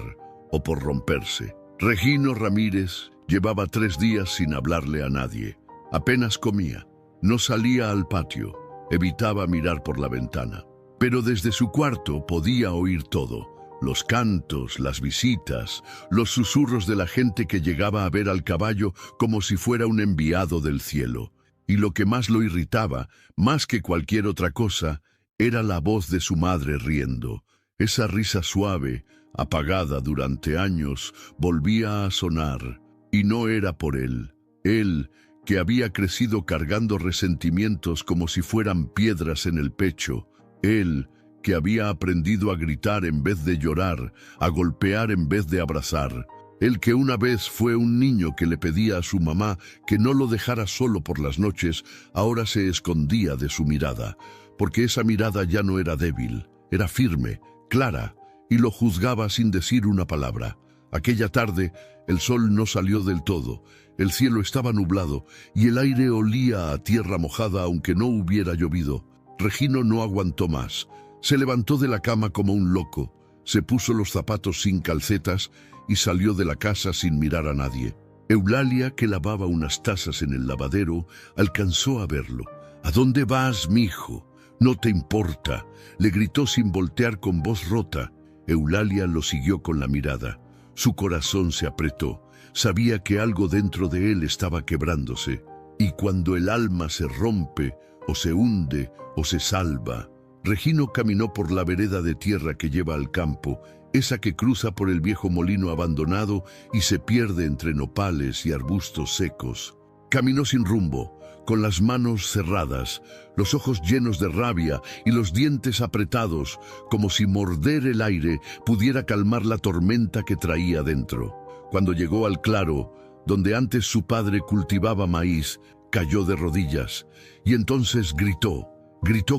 o por romperse. Regino Ramírez llevaba 3 días sin hablarle a nadie. Apenas comía, no salía al patio, evitaba mirar por la ventana. Pero desde su cuarto podía oír todo: los cantos, las visitas, los susurros de la gente que llegaba a ver al caballo como si fuera un enviado del cielo. Y lo que más lo irritaba, más que cualquier otra cosa, era la voz de su madre riendo. Esa risa suave, apagada durante años, volvía a sonar. Y no era por él. Él, que había crecido cargando resentimientos como si fueran piedras en el pecho. Él, que había aprendido a gritar en vez de llorar, a golpear en vez de abrazar. Él que una vez fue un niño que le pedía a su mamá que no lo dejara solo por las noches, ahora se escondía de su mirada, porque esa mirada ya no era débil, era firme, clara, y lo juzgaba sin decir una palabra. Aquella tarde, el sol no salió del todo, el cielo estaba nublado y el aire olía a tierra mojada aunque no hubiera llovido. Regino no aguantó más. Se levantó de la cama como un loco, se puso los zapatos sin calcetas y salió de la casa sin mirar a nadie. Eulalia, que lavaba unas tazas en el lavadero, alcanzó a verlo. «¿A dónde vas, mijo? No te importa», le gritó sin voltear con voz rota. Eulalia lo siguió con la mirada. Su corazón se apretó. Sabía que algo dentro de él estaba quebrándose. Y cuando el alma se rompe, o se hunde, o se salva. Regino caminó por la vereda de tierra que lleva al campo, esa que cruza por el viejo molino abandonado y se pierde entre nopales y arbustos secos. Caminó sin rumbo, con las manos cerradas, los ojos llenos de rabia y los dientes apretados, como si morder el aire pudiera calmar la tormenta que traía dentro. Cuando llegó al claro, donde antes su padre cultivaba maíz, cayó de rodillas y entonces gritó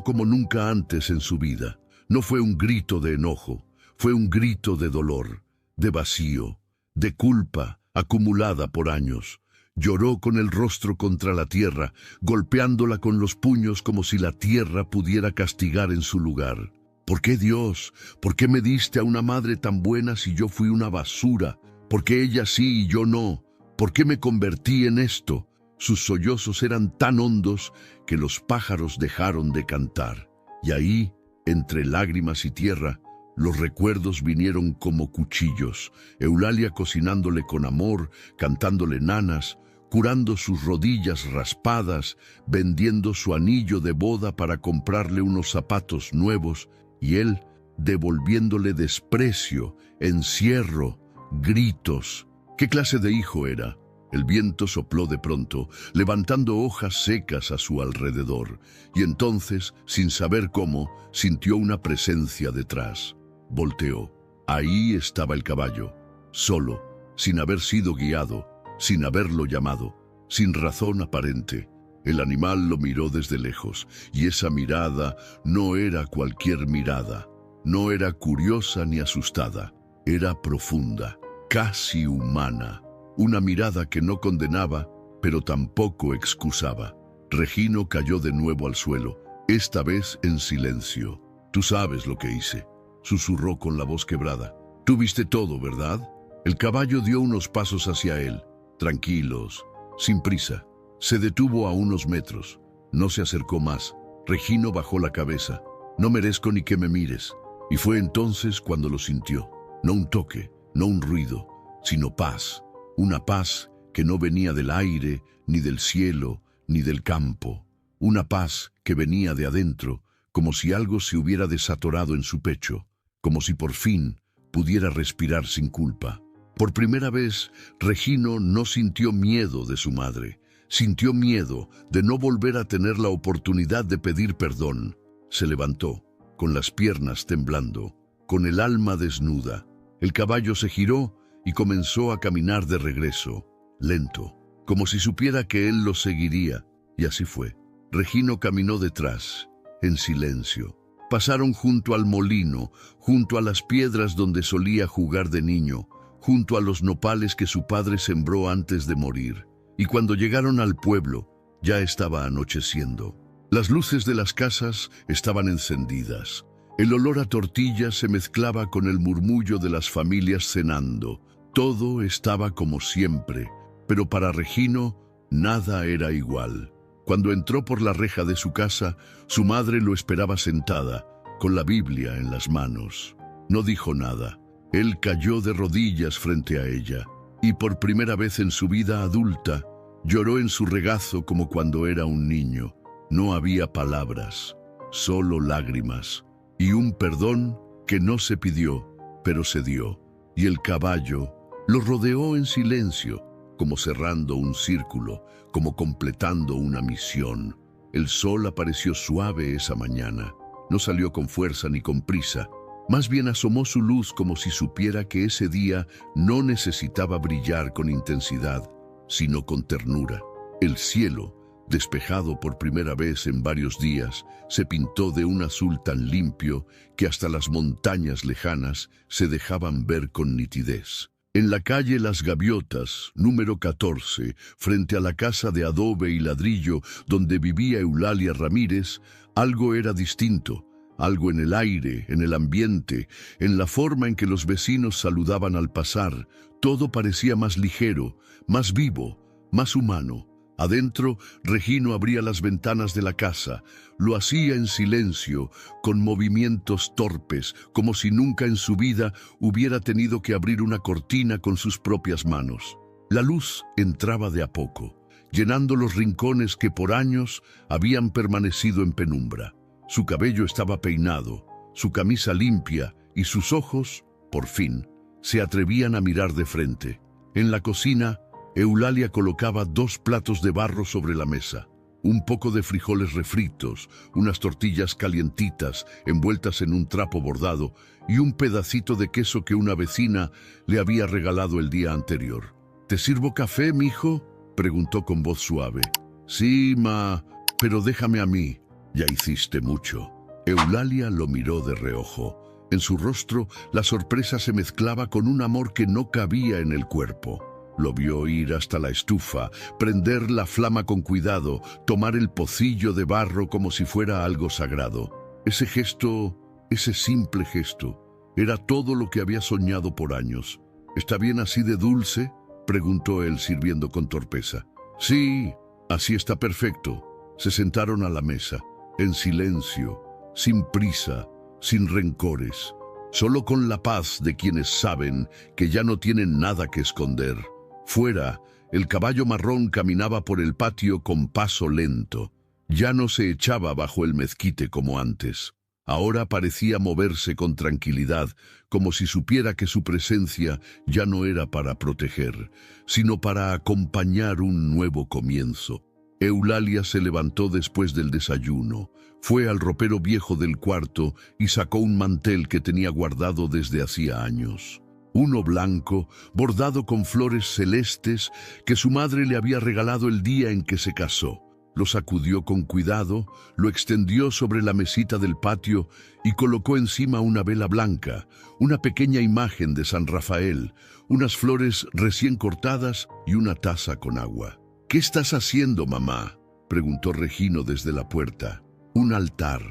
como nunca antes en su vida. No fue un grito de enojo, fue un grito de dolor, de vacío, de culpa acumulada por años. Lloró con el rostro contra la tierra, golpeándola con los puños como si la tierra pudiera castigar en su lugar. ¿Por qué, Dios? ¿Por qué me diste a una madre tan buena si yo fui una basura? ¿Por qué ella sí y yo no? ¿Por qué me convertí en esto? Sus sollozos eran tan hondos que los pájaros dejaron de cantar. Y ahí, entre lágrimas y tierra, los recuerdos vinieron como cuchillos. Eulalia cocinándole con amor, cantándole nanas, curando sus rodillas raspadas, vendiendo su anillo de boda para comprarle unos zapatos nuevos, y él devolviéndole desprecio, encierro, gritos. ¿Qué clase de hijo era? El viento sopló de pronto, levantando hojas secas a su alrededor, y entonces, sin saber cómo, sintió una presencia detrás. Volteó. Ahí estaba el caballo, solo, sin haber sido guiado, sin haberlo llamado, sin razón aparente. El animal lo miró desde lejos, y esa mirada no era cualquier mirada. No era curiosa ni asustada, era profunda, casi humana. Una mirada que no condenaba, pero tampoco excusaba. Regino cayó de nuevo al suelo, esta vez en silencio. «Tú sabes lo que hice», susurró con la voz quebrada. «Tú viste todo, ¿verdad?» El caballo dio unos pasos hacia él, tranquilos, sin prisa. Se detuvo a unos metros. No se acercó más. Regino bajó la cabeza. «No merezco ni que me mires». Y fue entonces cuando lo sintió. No un toque, no un ruido, sino paz. Una paz que no venía del aire, ni del cielo, ni del campo. Una paz que venía de adentro, como si algo se hubiera desatorado en su pecho, como si por fin pudiera respirar sin culpa. Por primera vez, Regino no sintió miedo de su madre. Sintió miedo de no volver a tener la oportunidad de pedir perdón. Se levantó, con las piernas temblando, con el alma desnuda. El caballo se giró y comenzó a caminar de regreso, lento, como si supiera que él lo seguiría, y así fue. Regino caminó detrás, en silencio. Pasaron junto al molino, junto a las piedras donde solía jugar de niño, junto a los nopales que su padre sembró antes de morir. Y cuando llegaron al pueblo, ya estaba anocheciendo. Las luces de las casas estaban encendidas. El olor a tortillas se mezclaba con el murmullo de las familias cenando. Todo estaba como siempre, pero para Regino nada era igual. Cuando entró por la reja de su casa, su madre lo esperaba sentada, con la Biblia en las manos. No dijo nada. Él cayó de rodillas frente a ella, y por primera vez en su vida adulta, lloró en su regazo como cuando era un niño. No había palabras, solo lágrimas, y un perdón que no se pidió, pero se dio. Y el caballo lo rodeó en silencio, como cerrando un círculo, como completando una misión. El sol apareció suave esa mañana. No salió con fuerza ni con prisa. Más bien asomó su luz como si supiera que ese día no necesitaba brillar con intensidad, sino con ternura. El cielo, despejado por primera vez en varios días, se pintó de un azul tan limpio que hasta las montañas lejanas se dejaban ver con nitidez. En la calle Las Gaviotas, número 14, frente a la casa de adobe y ladrillo donde vivía Eulalia Ramírez, algo era distinto. Algo en el aire, en el ambiente, en la forma en que los vecinos saludaban al pasar. Todo parecía más ligero, más vivo, más humano. Adentro, Regino abría las ventanas de la casa. Lo hacía en silencio, con movimientos torpes, como si nunca en su vida hubiera tenido que abrir una cortina con sus propias manos. La luz entraba de a poco, llenando los rincones que por años habían permanecido en penumbra. Su cabello estaba peinado, su camisa limpia y sus ojos, por fin, se atrevían a mirar de frente. En la cocina, Eulalia colocaba 2 platos de barro sobre la mesa, un poco de frijoles refritos, unas tortillas calientitas envueltas en un trapo bordado y un pedacito de queso que una vecina le había regalado el día anterior. «¿Te sirvo café, mijo?», preguntó con voz suave. «Sí, ma, pero déjame a mí». «Ya hiciste mucho». Eulalia lo miró de reojo. En su rostro, la sorpresa se mezclaba con un amor que no cabía en el cuerpo. Lo vio ir hasta la estufa, prender la flama con cuidado, tomar el pocillo de barro como si fuera algo sagrado. Ese gesto, ese simple gesto, era todo lo que había soñado por años. «¿Está bien así de dulce?», preguntó él sirviendo con torpeza. «Sí, así está perfecto». Se sentaron a la mesa, en silencio, sin prisa, sin rencores, solo con la paz de quienes saben que ya no tienen nada que esconder. Fuera, el caballo marrón caminaba por el patio con paso lento. Ya no se echaba bajo el mezquite como antes. Ahora parecía moverse con tranquilidad, como si supiera que su presencia ya no era para proteger, sino para acompañar un nuevo comienzo. Eulalia se levantó después del desayuno, fue al ropero viejo del cuarto y sacó un mantel que tenía guardado desde hacía años. uno blanco, bordado con flores celestes que su madre le había regalado el día en que se casó. Lo sacudió con cuidado, lo extendió sobre la mesita del patio y colocó encima una vela blanca, una pequeña imagen de San Rafael, unas flores recién cortadas y una taza con agua. «¿Qué estás haciendo, mamá?», preguntó Regino desde la puerta. «Un altar.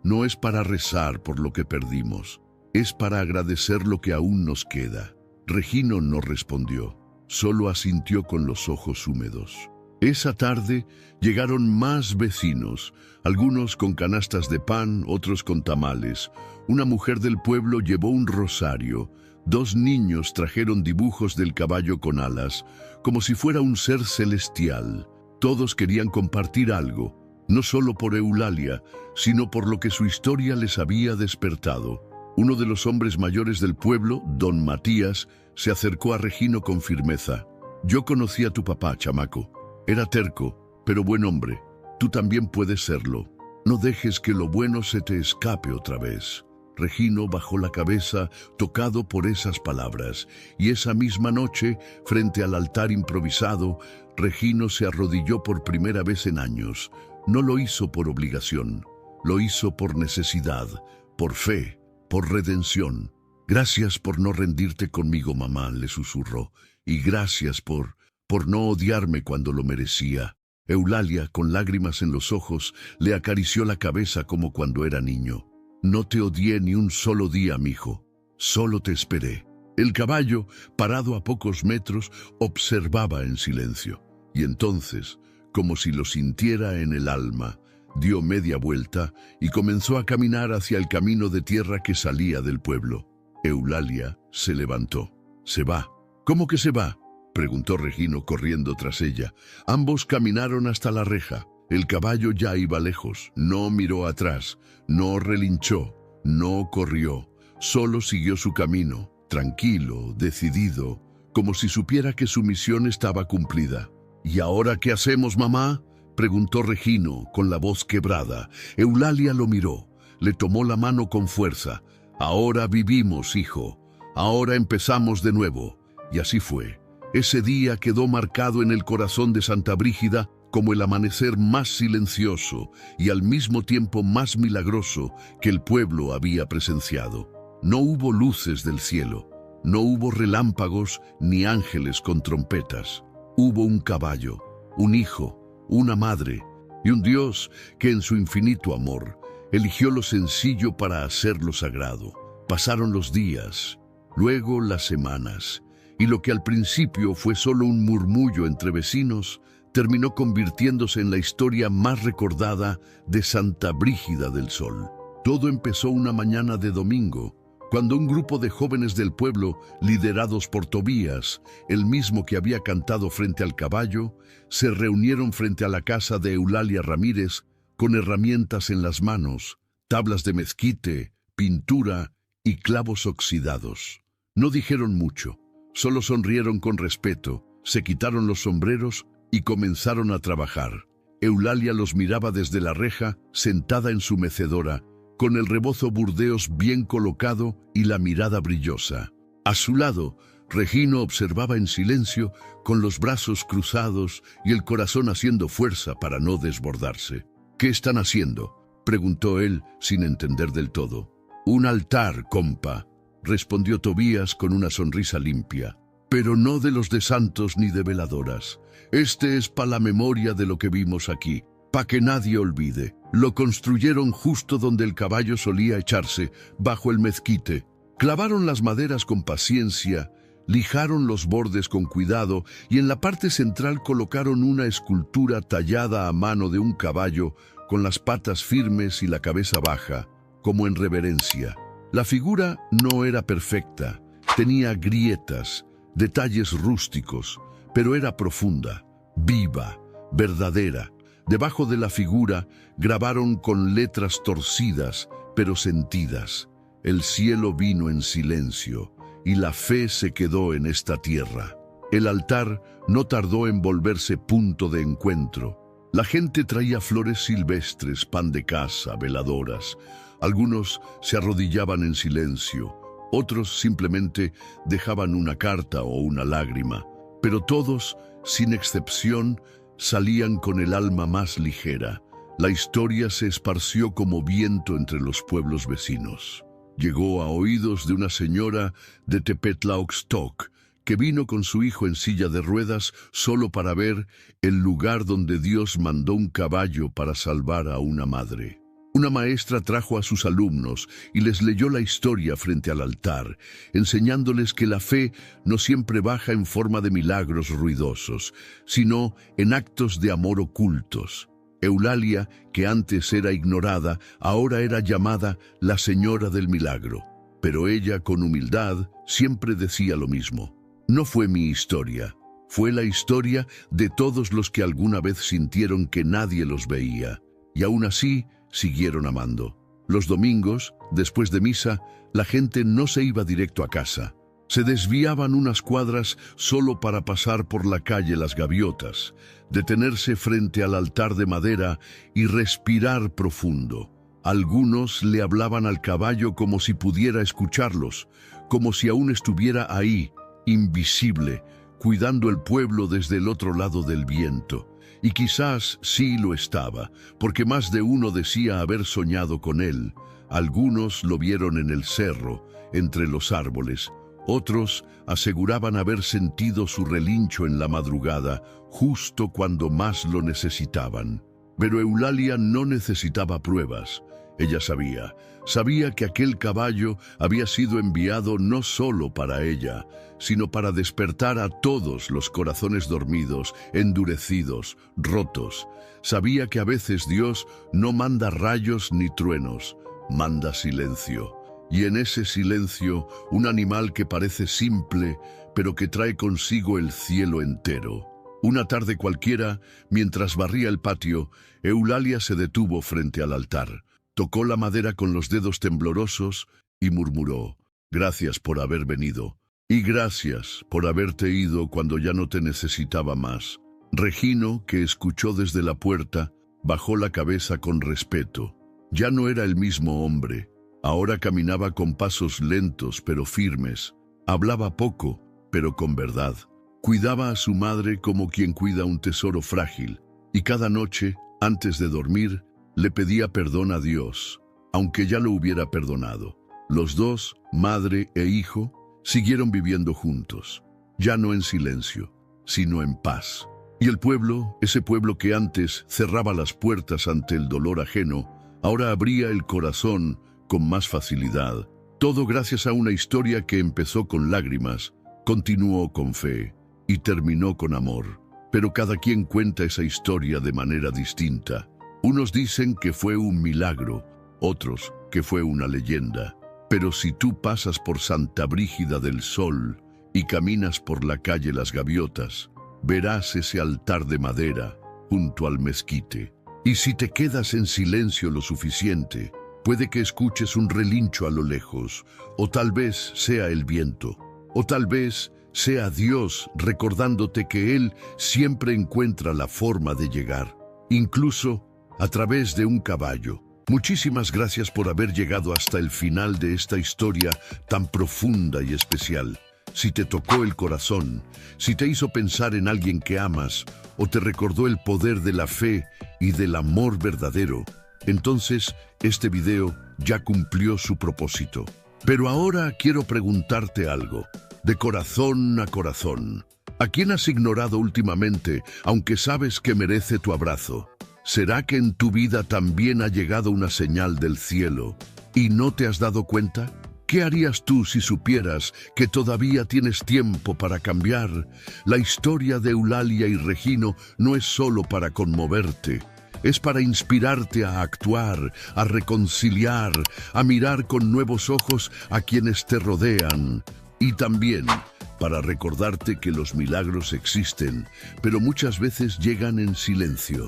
No es para rezar por lo que perdimos. Es para agradecer lo que aún nos queda». Regino no respondió, solo asintió con los ojos húmedos. Esa tarde llegaron más vecinos, algunos con canastas de pan, otros con tamales. Una mujer del pueblo llevó un rosario. 2 niños trajeron dibujos del caballo con alas, como si fuera un ser celestial. Todos querían compartir algo, no solo por Eulalia, sino por lo que su historia les había despertado. Uno de los hombres mayores del pueblo, don Matías, se acercó a Regino con firmeza. «Yo conocí a tu papá, chamaco. Era terco, pero buen hombre. Tú también puedes serlo. No dejes que lo bueno se te escape otra vez». Regino bajó la cabeza, tocado por esas palabras, y esa misma noche, frente al altar improvisado, Regino se arrodilló por primera vez en años. No lo hizo por obligación, lo hizo por necesidad, por fe, por redención. «Gracias por no rendirte conmigo, mamá», le susurró, «y gracias por no odiarme cuando lo merecía». Eulalia, con lágrimas en los ojos, le acarició la cabeza como cuando era niño. «No te odié ni un solo día, mijo. Solo te esperé». El caballo, parado a pocos metros, observaba en silencio. Y entonces, como si lo sintiera en el alma, dio media vuelta y comenzó a caminar hacia el camino de tierra que salía del pueblo. Eulalia se levantó. «¿Se va?» «¿Cómo que se va?», preguntó Regino corriendo tras ella. Ambos caminaron hasta la reja. El caballo ya iba lejos, no miró atrás, no relinchó, no corrió, solo siguió su camino, tranquilo, decidido, como si supiera que su misión estaba cumplida. «¿Y ahora qué hacemos, mamá?», preguntó Regino con la voz quebrada. Eulalia lo miró, le tomó la mano con fuerza. «Ahora vivimos, hijo, ahora empezamos de nuevo». Y así fue. Ese día quedó marcado en el corazón de Santa Brígida como el amanecer más silencioso y al mismo tiempo más milagroso que el pueblo había presenciado. No hubo luces del cielo, no hubo relámpagos ni ángeles con trompetas. Hubo un caballo, un hijo, una madre y un Dios que en su infinito amor eligió lo sencillo para hacerlo sagrado. Pasaron los días, luego las semanas, y lo que al principio fue solo un murmullo entre vecinos, terminó convirtiéndose en la historia más recordada de Santa Brígida del Sol. Todo empezó una mañana de domingo, cuando un grupo de jóvenes del pueblo, liderados por Tobías, el mismo que había cantado frente al caballo, se reunieron frente a la casa de Eulalia Ramírez con herramientas en las manos, tablas de mezquite, pintura y clavos oxidados. No dijeron mucho, solo sonrieron con respeto, se quitaron los sombreros y comenzaron a trabajar. Eulalia los miraba desde la reja, sentada en su mecedora, con el rebozo burdeos bien colocado y la mirada brillosa. A su lado, Regino observaba en silencio, con los brazos cruzados y el corazón haciendo fuerza para no desbordarse. «¿Qué están haciendo?», preguntó él sin entender del todo. «Un altar, compa», respondió Tobías con una sonrisa limpia. «Pero no de los de santos ni de veladoras. Este es pa' la memoria de lo que vimos aquí, pa' que nadie olvide. Lo construyeron justo donde el caballo solía echarse, bajo el mezquite. Clavaron las maderas con paciencia, lijaron los bordes con cuidado y en la parte central colocaron una escultura tallada a mano de un caballo con las patas firmes y la cabeza baja, como en reverencia. La figura no era perfecta, tenía grietas, detalles rústicos, pero era profunda, viva, verdadera. Debajo de la figura grabaron con letras torcidas, pero sentidas: «El cielo vino en silencio, y la fe se quedó en esta tierra». El altar no tardó en volverse punto de encuentro. La gente traía flores silvestres, pan de casa, veladoras. Algunos se arrodillaban en silencio, Otros simplemente dejaban una carta o una lágrima, pero todos, sin excepción, salían con el alma más ligera. La historia se esparció como viento entre los pueblos vecinos. Llegó a oídos de una señora de Tepetlaoxtoc, que vino con su hijo en silla de ruedas solo para ver el lugar donde Dios mandó un caballo para salvar a una madre. Una maestra trajo a sus alumnos y les leyó la historia frente al altar, enseñándoles que la fe no siempre baja en forma de milagros ruidosos, sino en actos de amor ocultos. Eulalia, que antes era ignorada, ahora era llamada la Señora del Milagro. Pero ella, con humildad, siempre decía lo mismo. No fue mi historia, fue la historia de todos los que alguna vez sintieron que nadie los veía, y aún así siguieron amando. Los domingos, después de misa, la gente no se iba directo a casa. Se desviaban unas cuadras solo para pasar por la calle Las Gaviotas, detenerse frente al altar de madera y respirar profundo. Algunos le hablaban al caballo como si pudiera escucharlos, como si aún estuviera ahí, invisible, cuidando el pueblo desde el otro lado del viento. Y quizás sí lo estaba, porque más de uno decía haber soñado con él. Algunos lo vieron en el cerro, entre los árboles. Otros aseguraban haber sentido su relincho en la madrugada, justo cuando más lo necesitaban. Pero Eulalia no necesitaba pruebas. Ella sabía que aquel caballo había sido enviado no solo para ella, sino para despertar a todos los corazones dormidos, endurecidos, rotos. Sabía que a veces Dios no manda rayos ni truenos, manda silencio. Y en ese silencio, un animal que parece simple, pero que trae consigo el cielo entero. Una tarde cualquiera, mientras barría el patio, Eulalia se detuvo frente al altar. Tocó la madera con los dedos temblorosos y murmuró: «Gracias por haber venido, y gracias por haberte ido cuando ya no te necesitaba más». Regino, que escuchó desde la puerta, bajó la cabeza con respeto. Ya no era el mismo hombre. Ahora caminaba con pasos lentos pero firmes. Hablaba poco, pero con verdad. Cuidaba a su madre como quien cuida un tesoro frágil, y cada noche, antes de dormir, le pedía perdón a Dios, aunque ya lo hubiera perdonado. Los dos, madre e hijo, siguieron viviendo juntos, ya no en silencio, sino en paz. Y el pueblo, ese pueblo que antes cerraba las puertas ante el dolor ajeno, ahora abría el corazón con más facilidad. Todo gracias a una historia que empezó con lágrimas, continuó con fe y terminó con amor. Pero cada quien cuenta esa historia de manera distinta. Unos dicen que fue un milagro, otros que fue una leyenda. Pero si tú pasas por Santa Brígida del Sol y caminas por la calle Las Gaviotas, verás ese altar de madera junto al mezquite. Y si te quedas en silencio lo suficiente, puede que escuches un relincho a lo lejos, o tal vez sea el viento, o tal vez sea Dios recordándote que Él siempre encuentra la forma de llegar, incluso a través de un caballo. Muchísimas gracias por haber llegado hasta el final de esta historia tan profunda y especial. Si te tocó el corazón, si te hizo pensar en alguien que amas, o te recordó el poder de la fe y del amor verdadero, entonces este video ya cumplió su propósito. Pero ahora quiero preguntarte algo, de corazón a corazón. ¿A quién has ignorado últimamente, aunque sabes que merece tu abrazo? ¿Será que en tu vida también ha llegado una señal del cielo y no te has dado cuenta? ¿Qué harías tú si supieras que todavía tienes tiempo para cambiar? La historia de Eulalia y Regino no es solo para conmoverte, es para inspirarte a actuar, a reconciliar, a mirar con nuevos ojos a quienes te rodean. Y también para recordarte que los milagros existen, pero muchas veces llegan en silencio.